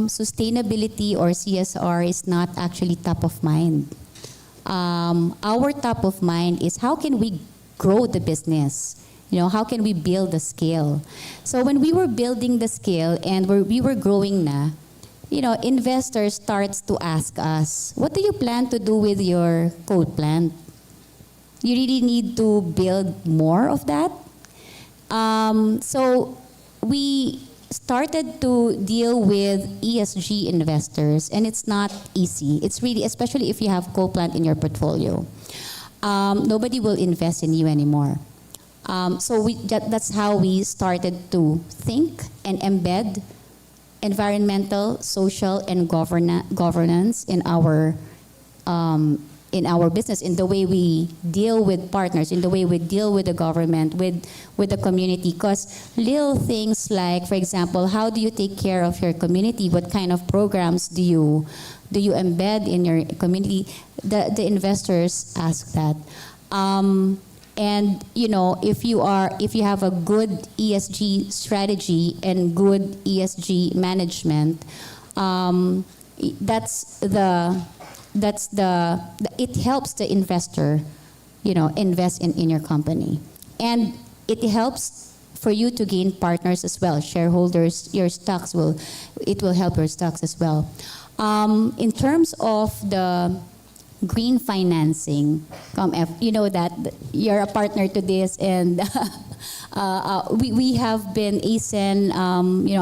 sustainability or CSR is not actually top of mind. Our top of mind is how can we grow the business? How can we build the scale? So when we were building the scale and we were growing investors starts to ask us, what do you plan to do with your coal plant? You really need to build more of that? So we started to deal with ESG investors, and it's not easy. It's really, especially if you have coal plant in your portfolio. Nobody will invest in you anymore. That's how we started to think and embed environmental, social, and governance in our business, in the way we deal with partners, in the way we deal with the government, with the community. Because little things like, for example, how do you take care of your community? What kind of programs do you embed in your community? The investors ask that. And if you have a good ESG strategy and good ESG management, it helps the investor, invest in your company. And it helps for you to gain partners as well, shareholders. It will help your stocks as well. In terms of the green financing, you know that you're a partner to this, and we have been ASEN,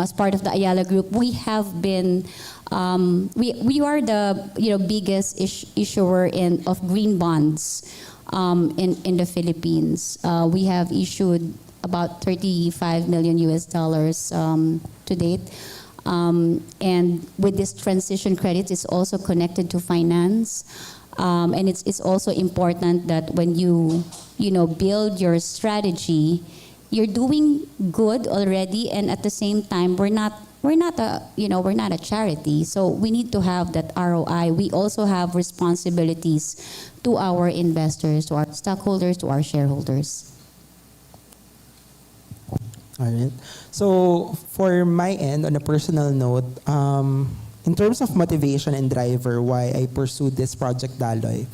as part of the Ayala Group. We have been we are the biggest issuer of green bonds in the Philippines. We have issued about $35 million to date. And with this transition credit, it's also connected to finance. And it's also important that when you build your strategy, you're doing good already, and at the same time, we're not a charity, so we need to have that ROI. We also have responsibilities to our investors, to our stockholders, to our shareholders. All right. So for my end, on a personal note, in terms of motivation and driver, why I pursued this Project Daloy,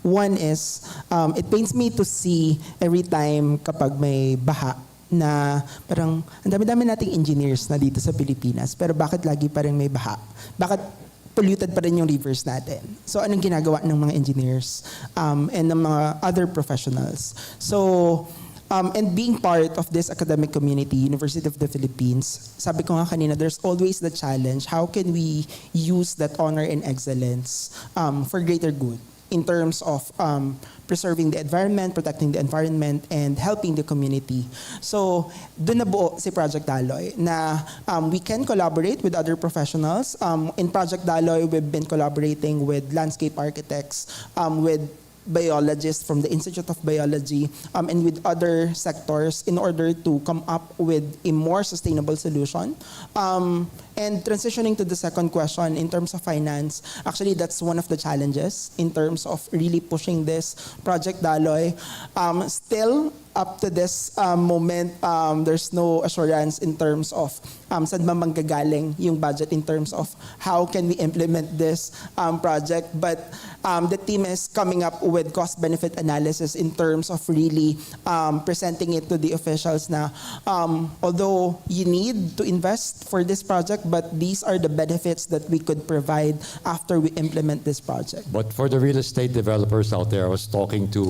one is, it pains me to see every time kapag may baha, na parang ang dami-dami nating engineers na dito sa Pilipinas, pero bakit lagi pa rin may baha? Bakit polluted pa rin yung rivers natin? So anong ginagawa ng mga engineers and ng mga other professionals? So, and being part of this academic community, University of the Philippines, sabi ko nga kanina, there's always the challenge, how can we use that honor and excellence for greater good in terms of preserving the environment, protecting the environment, and helping the community. So, doon nabuo si Project Daloy na we can collaborate with other professionals. In Project Daloy, we've been collaborating with landscape architects, with biologists from the Institute of Biology, and with other sectors in order to come up with a more sustainable solution. And transitioning to the second question, in terms of finance, actually that's one of the challenges in terms of really pushing this Project Daloy. Still, up to this moment, there's no assurance in terms of saan ba manggagaling yung budget in terms of how can we implement this project. But the team is coming up with cost-benefit analysis in terms of really presenting it to the officials na although you need to invest for this project, but these are the benefits that we could provide after we implement this project. But for the real estate developers out there, I was talking to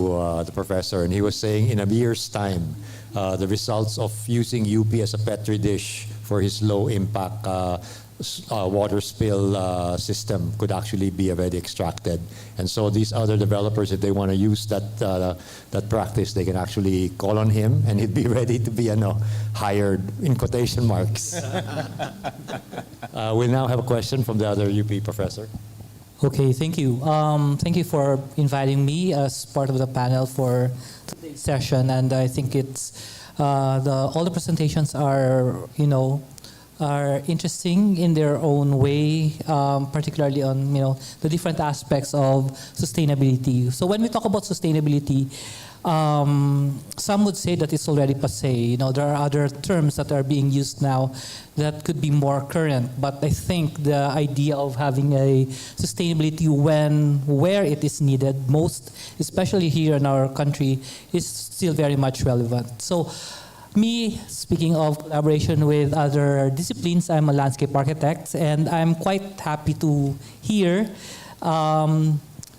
the professor, and he was saying in a year's time, the results of using UP as a petri dish for his low-impact water spill system could actually be already extracted. And so these other developers, if they want to use that practice, they can actually call on him, and he'd be ready to be hired, in quotation marks. We now have a question from the other UP professor. Okay, thank you. Thank you for inviting me as part of the panel for today's session, and I think it's all the presentations are interesting in their own way, particularly on the different aspects of sustainability. So when we talk about sustainability, some would say that it's already passé. There are other terms that are being used now that could be more current. But I think the idea of having a sustainability where it is needed most, especially here in our country, is still very much relevant. So, me, speaking of collaboration with other disciplines, I'm a landscape architect, and I'm quite happy to hear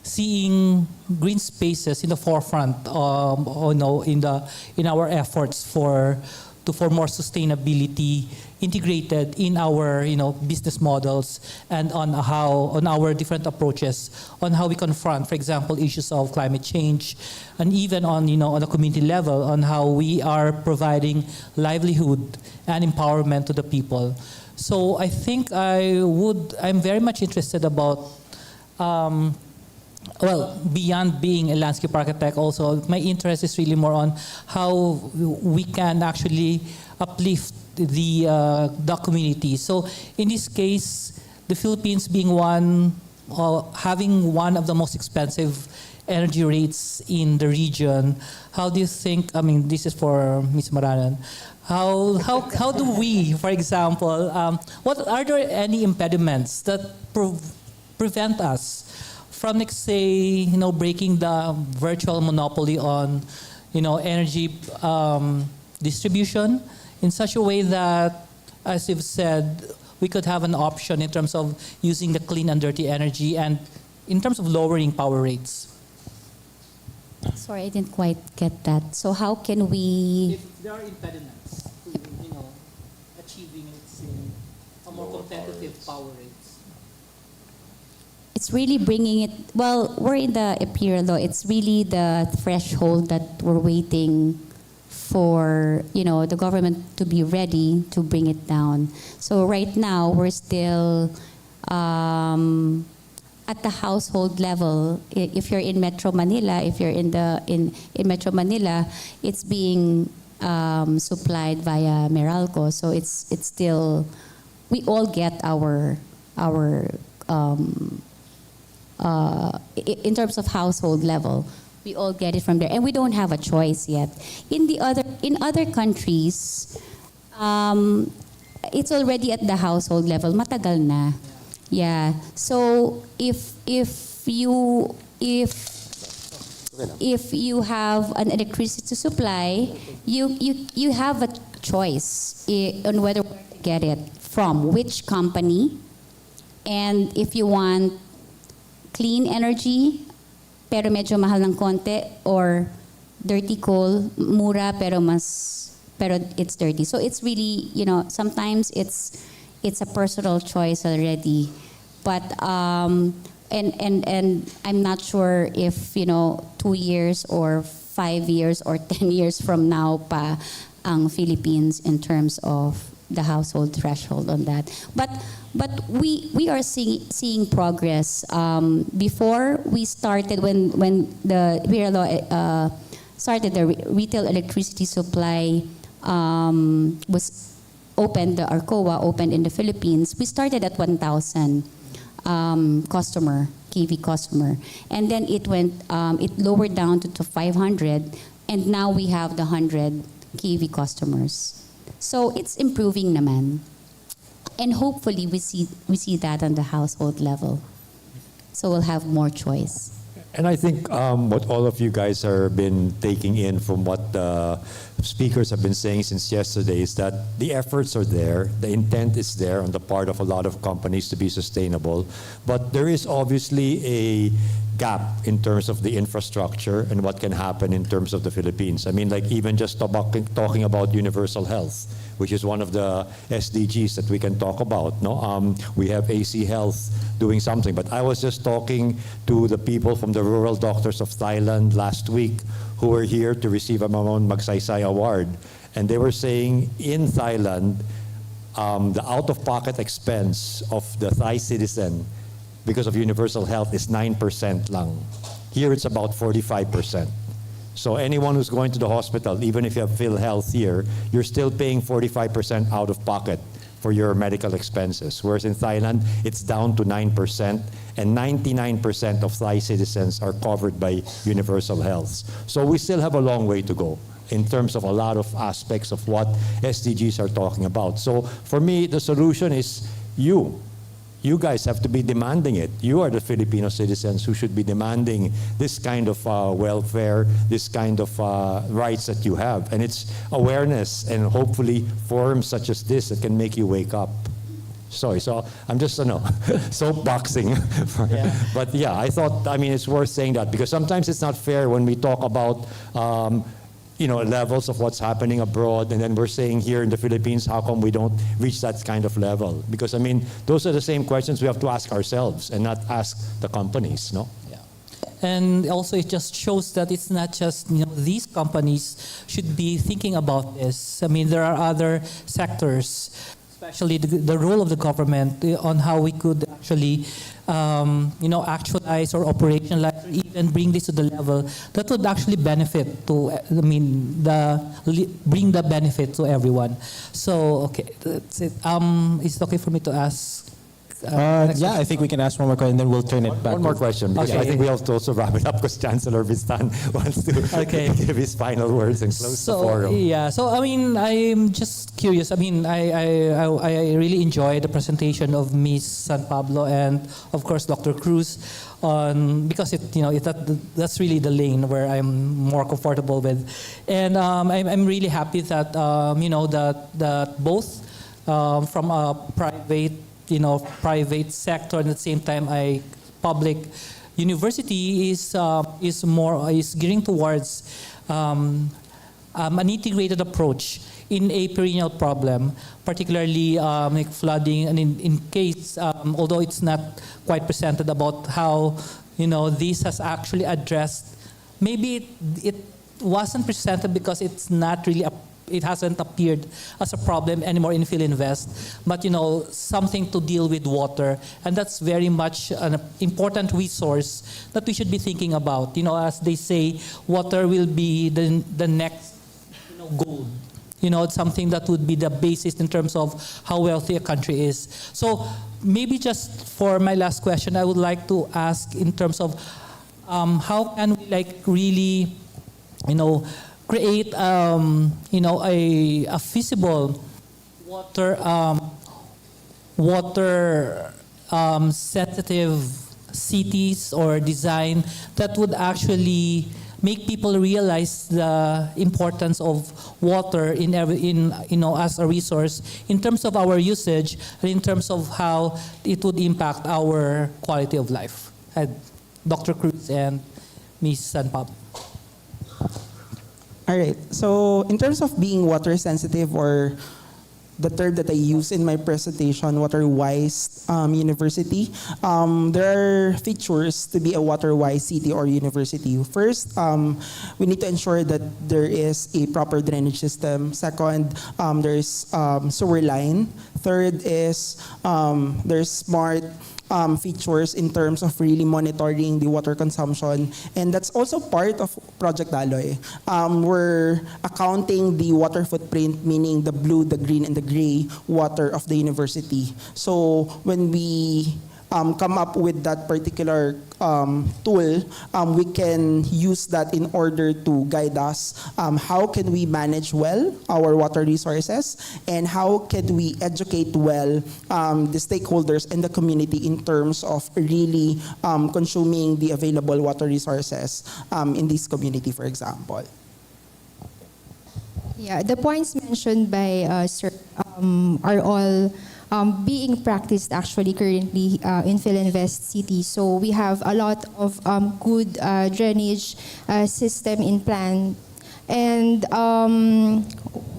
seeing green spaces in the forefront, in our efforts for more sustainability integrated in our business models and on our different approaches on how we confront, for example, issues of climate change, and even on a community level on how we are providing livelihood and empowerment to the people. So I think I'm very much interested about beyond being a landscape architect, also my interest is really more on how we can actually uplift the community. So in this case, the Philippines being having one of the most expensive energy rates in the region, how do you think? I mean, this is for Ms. Moranan. How do we, for example, are there any impediments that prevent us from, let's say, breaking the virtual monopoly on, energy distribution in such a way that, as you've said, we could have an option in terms of using the clean and dirty energy and in terms of lowering power rates? Sorry, I didn't quite get that. So how can we... If there are impediments to, achieving, let's say, a more competitive power rates. It's really bringing it, well, we're in the imperial law. It's really the threshold that we're waiting for, the government to be ready to bring it down. So right now, we're still at the household level. If you're in Metro Manila, if you're in Metro Manila, it's being supplied via Meralco. So it's still, we all get our in terms of household level, we all get it from there, and we don't have a choice yet. In other countries, it's already at the household level. Matagal na, yeah. So if you have an electricity supply, you have a choice on whether to get it from which company, and if you want clean energy, pero medyo mahal ng konti, or dirty coal, mura pero it's dirty. So it's really, sometimes it's a personal choice already. But and I'm not sure if 2 years or 5 years or 10 years from now pa ang Philippines in terms of the household threshold on that. But we are seeing progress. Before we started, when the Imperial Law started, the retail electricity supply was opened, the ARCOA opened in the Philippines, we started at 1,000 KV customer. And then it lowered down to 500, and now we have the 100 KV customers. So it's improving naman. And hopefully we see that on the household level. So we'll have more choice. And I think what all of you guys have been taking in from what the speakers have been saying since yesterday is that the efforts are there, the intent is there on the part of a lot of companies to be sustainable, but there is obviously a gap in terms of the infrastructure and what can happen in terms of the Philippines. I mean, like even just talking about universal health, which is one of the SDGs that we can talk about. No, we have AC Health doing something, but I was just talking to the people from the Rural Doctors of Thailand last week who were here to receive a Mamon Magsaysay Award, and they were saying in Thailand, the out-of-pocket expense of the Thai citizen because of universal health is 9% lang. Here it's about 45%. So anyone who's going to the hospital, even if you have PhilHealth here, you're still paying 45% out of pocket for your medical expenses. Whereas in Thailand, it's down to 9%, and 99% of Thai citizens are covered by universal health. So we still have a long way to go in terms of a lot of aspects of what SDGs are talking about. So for me, the solution is you. You guys have to be demanding it. You are the Filipino citizens who should be demanding this kind of welfare, this kind of rights that you have. And it's awareness and hopefully forums such as this that can make you wake up. Sorry, so I'm just, soapboxing. But yeah, I thought, it's worth saying that because sometimes it's not fair when we talk about levels of what's happening abroad, and then we're saying here in the Philippines, how come we don't reach that kind of level? Because I mean, those are the same questions we have to ask ourselves and not ask the companies, no? And also, it just shows that it's not just these companies should be thinking about this. I mean, there are other sectors, especially the role of the government on how we could actually, actualize or operationalize, or even bring this to the level that would actually benefit to. I mean, bring the benefit to everyone. So, okay, that's it. Is it okay for me to ask? I think we can ask one more question, and then we'll turn it back. One more question, because Okay. I think we have to also wrap it up because Chancellor Vistan wants to give his final words and close the forum. Yeah, so I mean, I'm just curious. I mean, I really enjoyed the presentation of Ms. San Pablo and of course Dr. Cruz because that's really the lane where I'm more comfortable with, and I'm really happy that that both from a private sector and at the same time a public university is gearing towards an integrated approach in a perennial problem, particularly like flooding, and in case, although it's not quite presented about how this has actually addressed. Maybe it wasn't presented because it's not really it hasn't appeared as a problem anymore in Philinvest, but something to deal with water, and that's very much an important resource that we should be thinking about. As they say, water will be the next gold. It's something that would be the basis in terms of how wealthy a country is. So maybe just for my last question, I would like to ask in terms of how can we really, create a feasible water sensitive cities or design that would actually make people realize the importance of water as a resource in terms of our usage and in terms of how it would impact our quality of life. Dr. Cruz and Ms. San Pablo. All right. So in terms of being water sensitive, or the term that I use in my presentation, water-wise university, there are features to be a water-wise city or university. First, we need to ensure that there is a proper drainage system. Second, there's sewer line. Third is there's smart features in terms of really monitoring the water consumption. And that's also part of Project Daloy. We're accounting the water footprint, meaning the blue, the green, and the gray water of the university. So when we come up with that particular tool, we can use that in order to guide us. How can we manage well our water resources, and how can we educate well the stakeholders and the community in terms of really consuming the available water resources in this community, for example. Yeah, the points mentioned by Sir are all being practiced actually currently in Philinvest City. So we have a lot of good drainage system in plan. And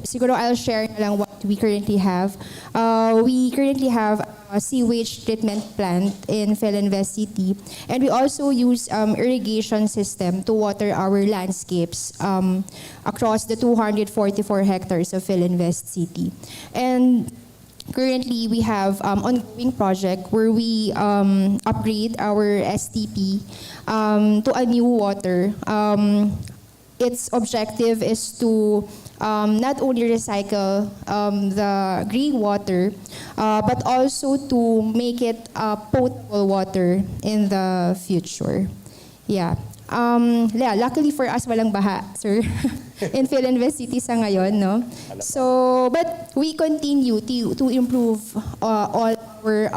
siguro I'll share na lang what we currently have. We currently have a sewage treatment plant in Philinvest City. And we also use irrigation system to water our landscapes across the 244 hectares of Philinvest City. And currently, we have ongoing project where we upgrade our STP to a new water. Its objective is to not only recycle the green water, but also to make it potable water in the future. Yeah. Luckily for us, walang baha, sir, in Philinvest City sa ngayon, no? So, but we continue to improve all our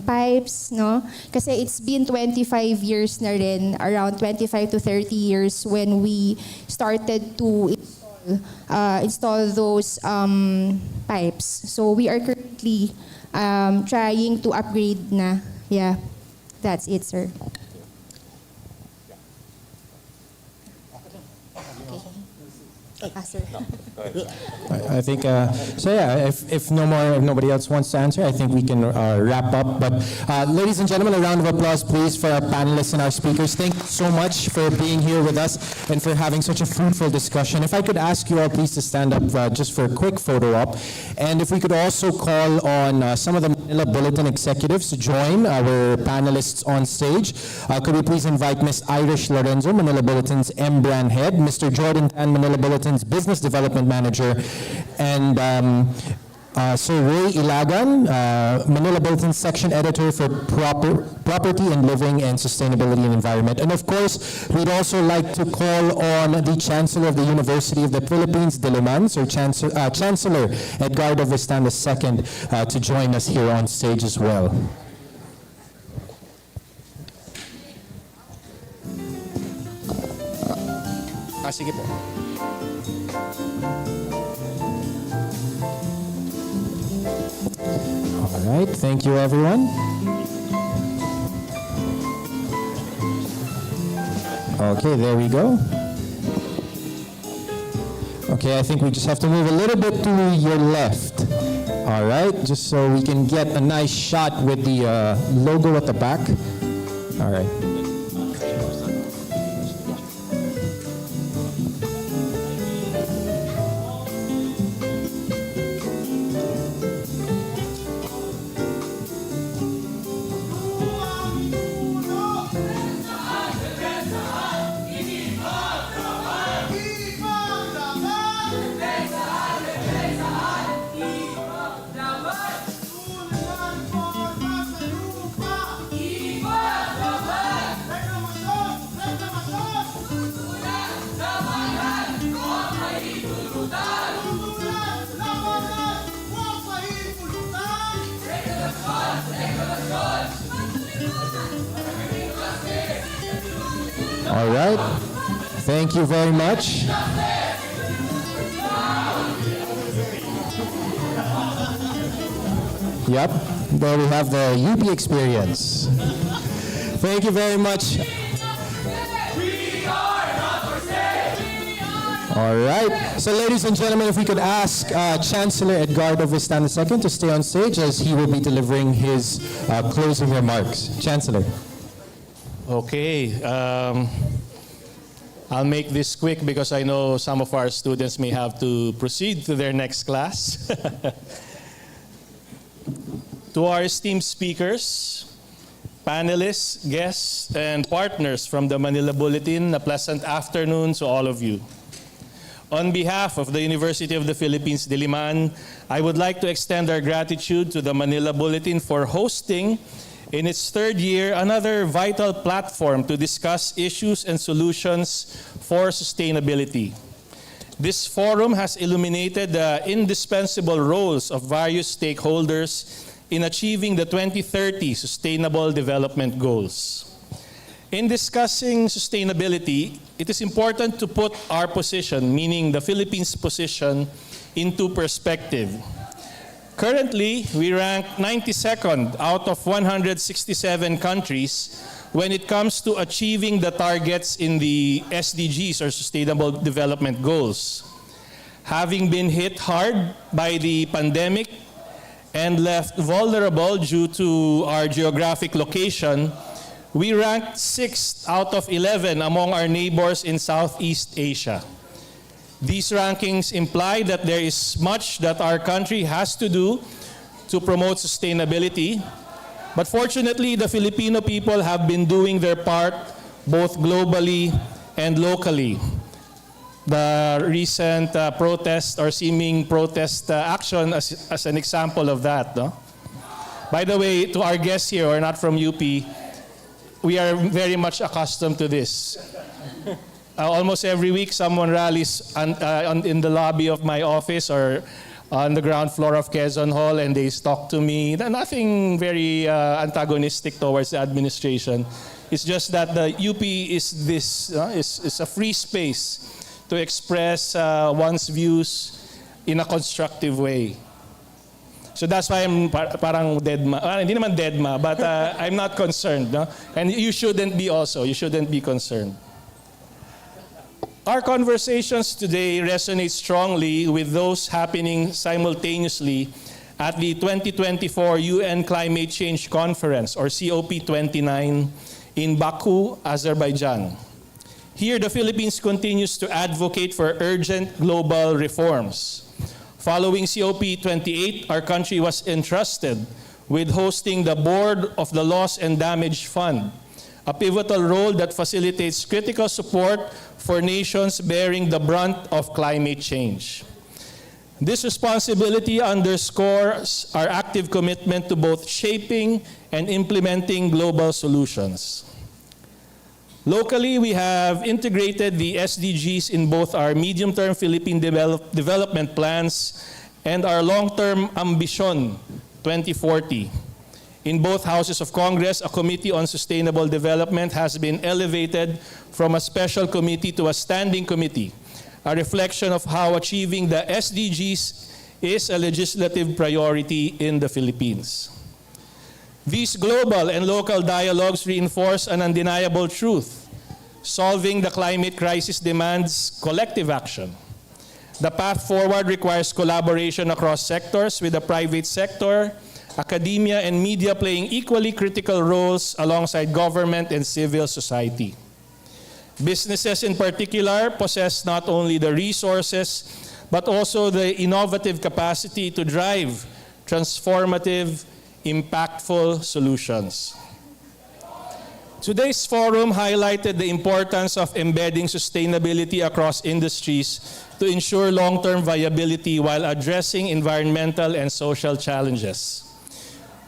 pipes, no? Kasi it's been 25 years na rin, around 25 to 30 years when we started to install those pipes. So we are currently trying to upgrade na. Yeah, that's it, sir. I think, so yeah, if nobody else wants to answer, I think we can wrap up. But ladies and gentlemen, a round of applause, please, for our panelists and our speakers. Thank you so much for being here with us and for having such a fruitful discussion. If I could ask you all, please, to stand up just for a quick photo op. And if we could also call on some of the Manila Bulletin executives to join our panelists on stage. Could we please invite Ms. Irish Lorenzo, Manila Bulletin's M-Brand Head, Mr. Jordan Tan, Manila Bulletin's Business Development Manager, and Sir Ray Ilagan, Manila Bulletin Section Editor for Property and Living and Sustainability and Environment. And of course, we'd also like to call on the Chancellor of the University of the Philippines, Diliman, Sir Chancellor Edgardo Vistan II, to join us here on stage as well. Sige po. All right, thank you everyone. Okay, there we go. Okay, I think we just have to move a little bit to your left. All right, just so we can get a nice shot with the logo at the back. All right. All right. Thank you very much. Yep, there we have the UP experience. Thank you very much. All right. So, ladies and gentlemen, if we could ask Chancellor Edgardo Vistan II to stay on stage as he will be delivering his closing remarks. Chancellor. Okay. I'll make this quick because I know some of our students may have to proceed to their next class. To our esteemed speakers, panelists, guests, and partners from the Manila Bulletin, a pleasant afternoon to all of you. On behalf of the University of the Philippines, Diliman, I would like to extend our gratitude to the Manila Bulletin for hosting, in its third year, another vital platform to discuss issues and solutions for sustainability. This forum has illuminated the indispensable roles of various stakeholders in achieving the 2030 Sustainable Development Goals. In discussing sustainability, it is important to put our position, meaning the Philippines' position, into perspective. Currently, we rank 92nd out of 167 countries when it comes to achieving the targets in the SDGs, or Sustainable Development Goals. Having been hit hard by the pandemic and left vulnerable due to our geographic location, we ranked 6th out of 11 among our neighbors in Southeast Asia. These rankings imply that there is much that our country has to do to promote sustainability, but fortunately, the Filipino people have been doing their part both globally and locally. The recent protest or seeming protest action as an example of that. No? By the way, to our guests here who are not from UP, we are very much accustomed to this. Almost every week, someone rallies in the lobby of my office or on the ground floor of Quezon Hall, and they talk to me. Nothing very antagonistic towards the administration. It's just that the UP is is a free space to express one's views in a constructive way. So that's why I'm parang deadma. Hindi naman deadma, but I'm not concerned. No? And you shouldn't be also. You shouldn't be concerned. Our conversations today resonate strongly with those happening simultaneously at the 2024 UN Climate Change Conference, or COP29, in Baku, Azerbaijan. Here, the Philippines continues to advocate for urgent global reforms. Following COP28, our country was entrusted with hosting the board of the Loss and Damage Fund, a pivotal role that facilitates critical support for nations bearing the brunt of climate change. This responsibility underscores our active commitment to both shaping and implementing global solutions. Locally, we have integrated the SDGs in both our medium-term Philippine development plans and our long-term Ambition 2040. In both houses of Congress, a Committee on Sustainable Development has been elevated from a special committee to a standing committee, a reflection of how achieving the SDGs is a legislative priority in the Philippines. These global and local dialogues reinforce an undeniable truth. Solving the climate crisis demands collective action. The path forward requires collaboration across sectors, with the private sector, academia, and media playing equally critical roles alongside government and civil society. Businesses in particular possess not only the resources, but also the innovative capacity to drive transformative, impactful solutions. Today's forum highlighted the importance of embedding sustainability across industries to ensure long-term viability while addressing environmental and social challenges.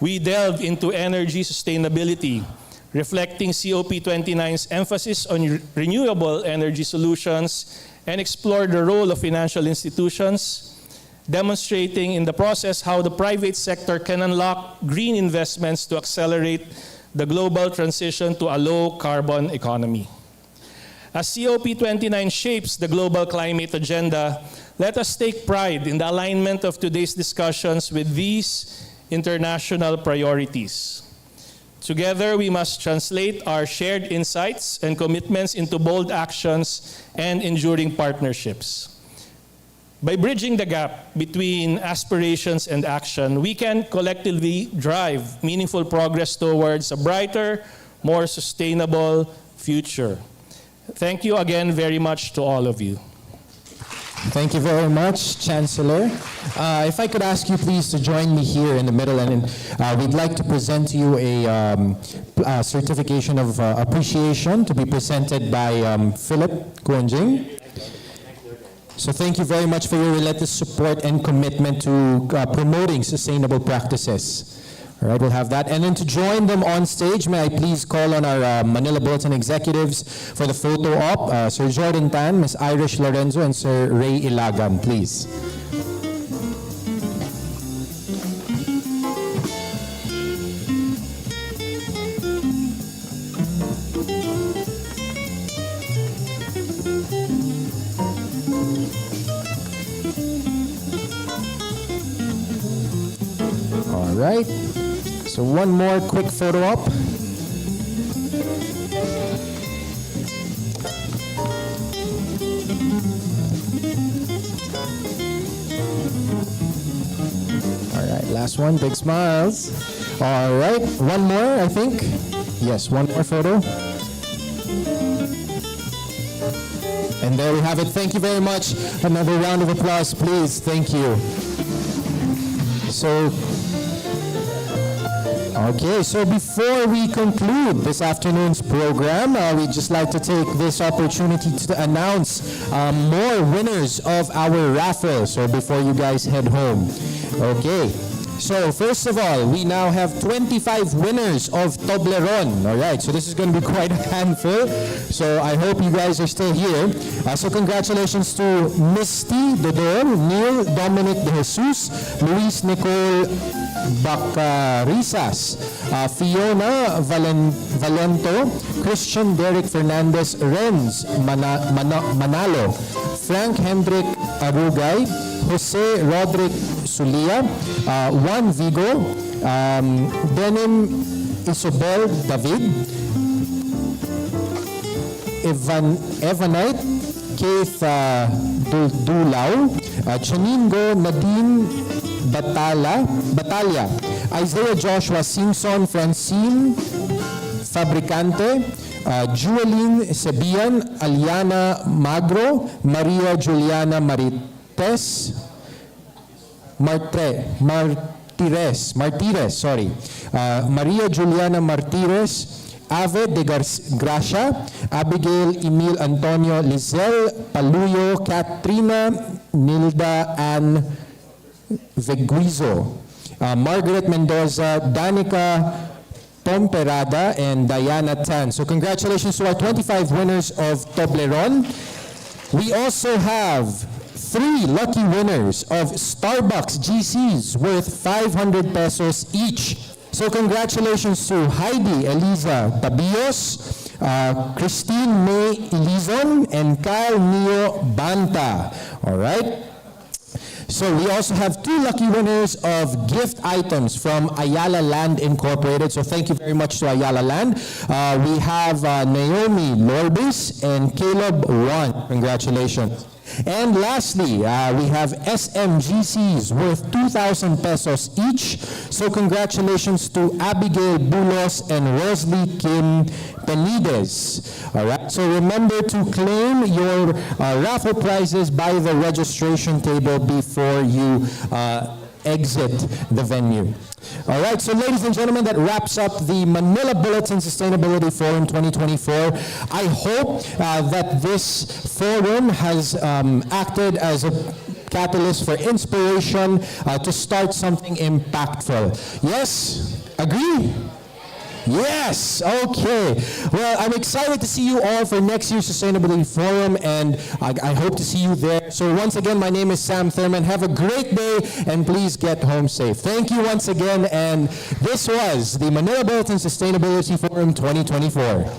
We delved into energy sustainability, reflecting COP29's emphasis on renewable energy solutions, and explored the role of financial institutions, demonstrating in the process how the private sector can unlock green investments to accelerate the global transition to a low-carbon economy. As COP29 shapes the global climate agenda, let us take pride in the alignment of today's discussions with these international priorities. Together, we must translate our shared insights and commitments into bold actions and enduring partnerships. By bridging the gap between aspirations and action, we can collectively drive meaningful progress towards a brighter, more sustainable future. Thank you again very much to all of you. Thank you very much, Chancellor. If I could ask you please to join me here in the middle, and we'd like to present to you a certification of appreciation to be presented by Philip Kuanjing. So thank you very much for your relentless support and commitment to promoting sustainable practices. All right, we'll have that. And then to join them on stage, may I please call on our Manila Bulletin executives for the photo op, Sir Jordan Tan, Ms. Irish Lorenzo, and Sir Ray Ilagam, please. All right. So one more quick photo op. All right, last one, big smiles. All right, one more, I think. Yes, one more photo. And there we have it. Thank you very much. Another round of applause, please. Thank you. So before we conclude this afternoon's program, we'd just like to take this opportunity to announce more winners of our raffle. So before you guys head home. Okay. So first of all, we now have 25 winners of Toblerone. All right, so this is going to be quite a handful. So I hope you guys are still here. So congratulations to Misty Dodon, Neil Dominic De Jesus, Luis Nicole Bacarisas, Fiona Valento, Christian Derek Fernandez Renz Manalo, Frank Hendrik Arugay, Jose Roderick Sulia, Juan Vigo, Denim Isobel David, Evanite Keith Dulao, Chaningo Nadine Batalya, Isaiah Joshua Simpson, Francine Fabricante, Jueline Sebian, Aliana Magro, Maria Juliana Martires, Maria Juliana Martires, Ave de Gracia, Abigail Emil Antonio Lizel Paluyo, Katrina Nilda Ann Veguizo, Margaret Mendoza, Danica Pomperada, and Diana Tan. So congratulations to our 25 winners of Toblerone. We also have 3 lucky winners of Starbucks GCs worth 500 pesos each. So congratulations to Heidi Eliza Tabios, Christine May Elizon, and Kyle Neo Banta. All right? So we also have 2 lucky winners of gift items from Ayala Land Incorporated. So thank you very much to Ayala Land. We have Naomi Lorbis and Caleb Wan. Congratulations. And lastly, we have SMGCs worth 2,000 pesos each. So congratulations to Abigail Bulos and Rosalie Kim Penides. All right. So remember to claim your raffle prizes by the registration table before you exit the venue. All right, so ladies and gentlemen, that wraps up the Manila Bulletin Sustainability Forum 2024. I hope that this forum has acted as a catalyst for inspiration to start something impactful. Yes? Agree? Yes, okay. Well, I'm excited to see you all for next year's Sustainability Forum, and I hope to see you there. So once again, my name is Sam Thurman. Have a great day, and please get home safe. Thank you once again, and this was the Manila Bulletin Sustainability Forum 2024.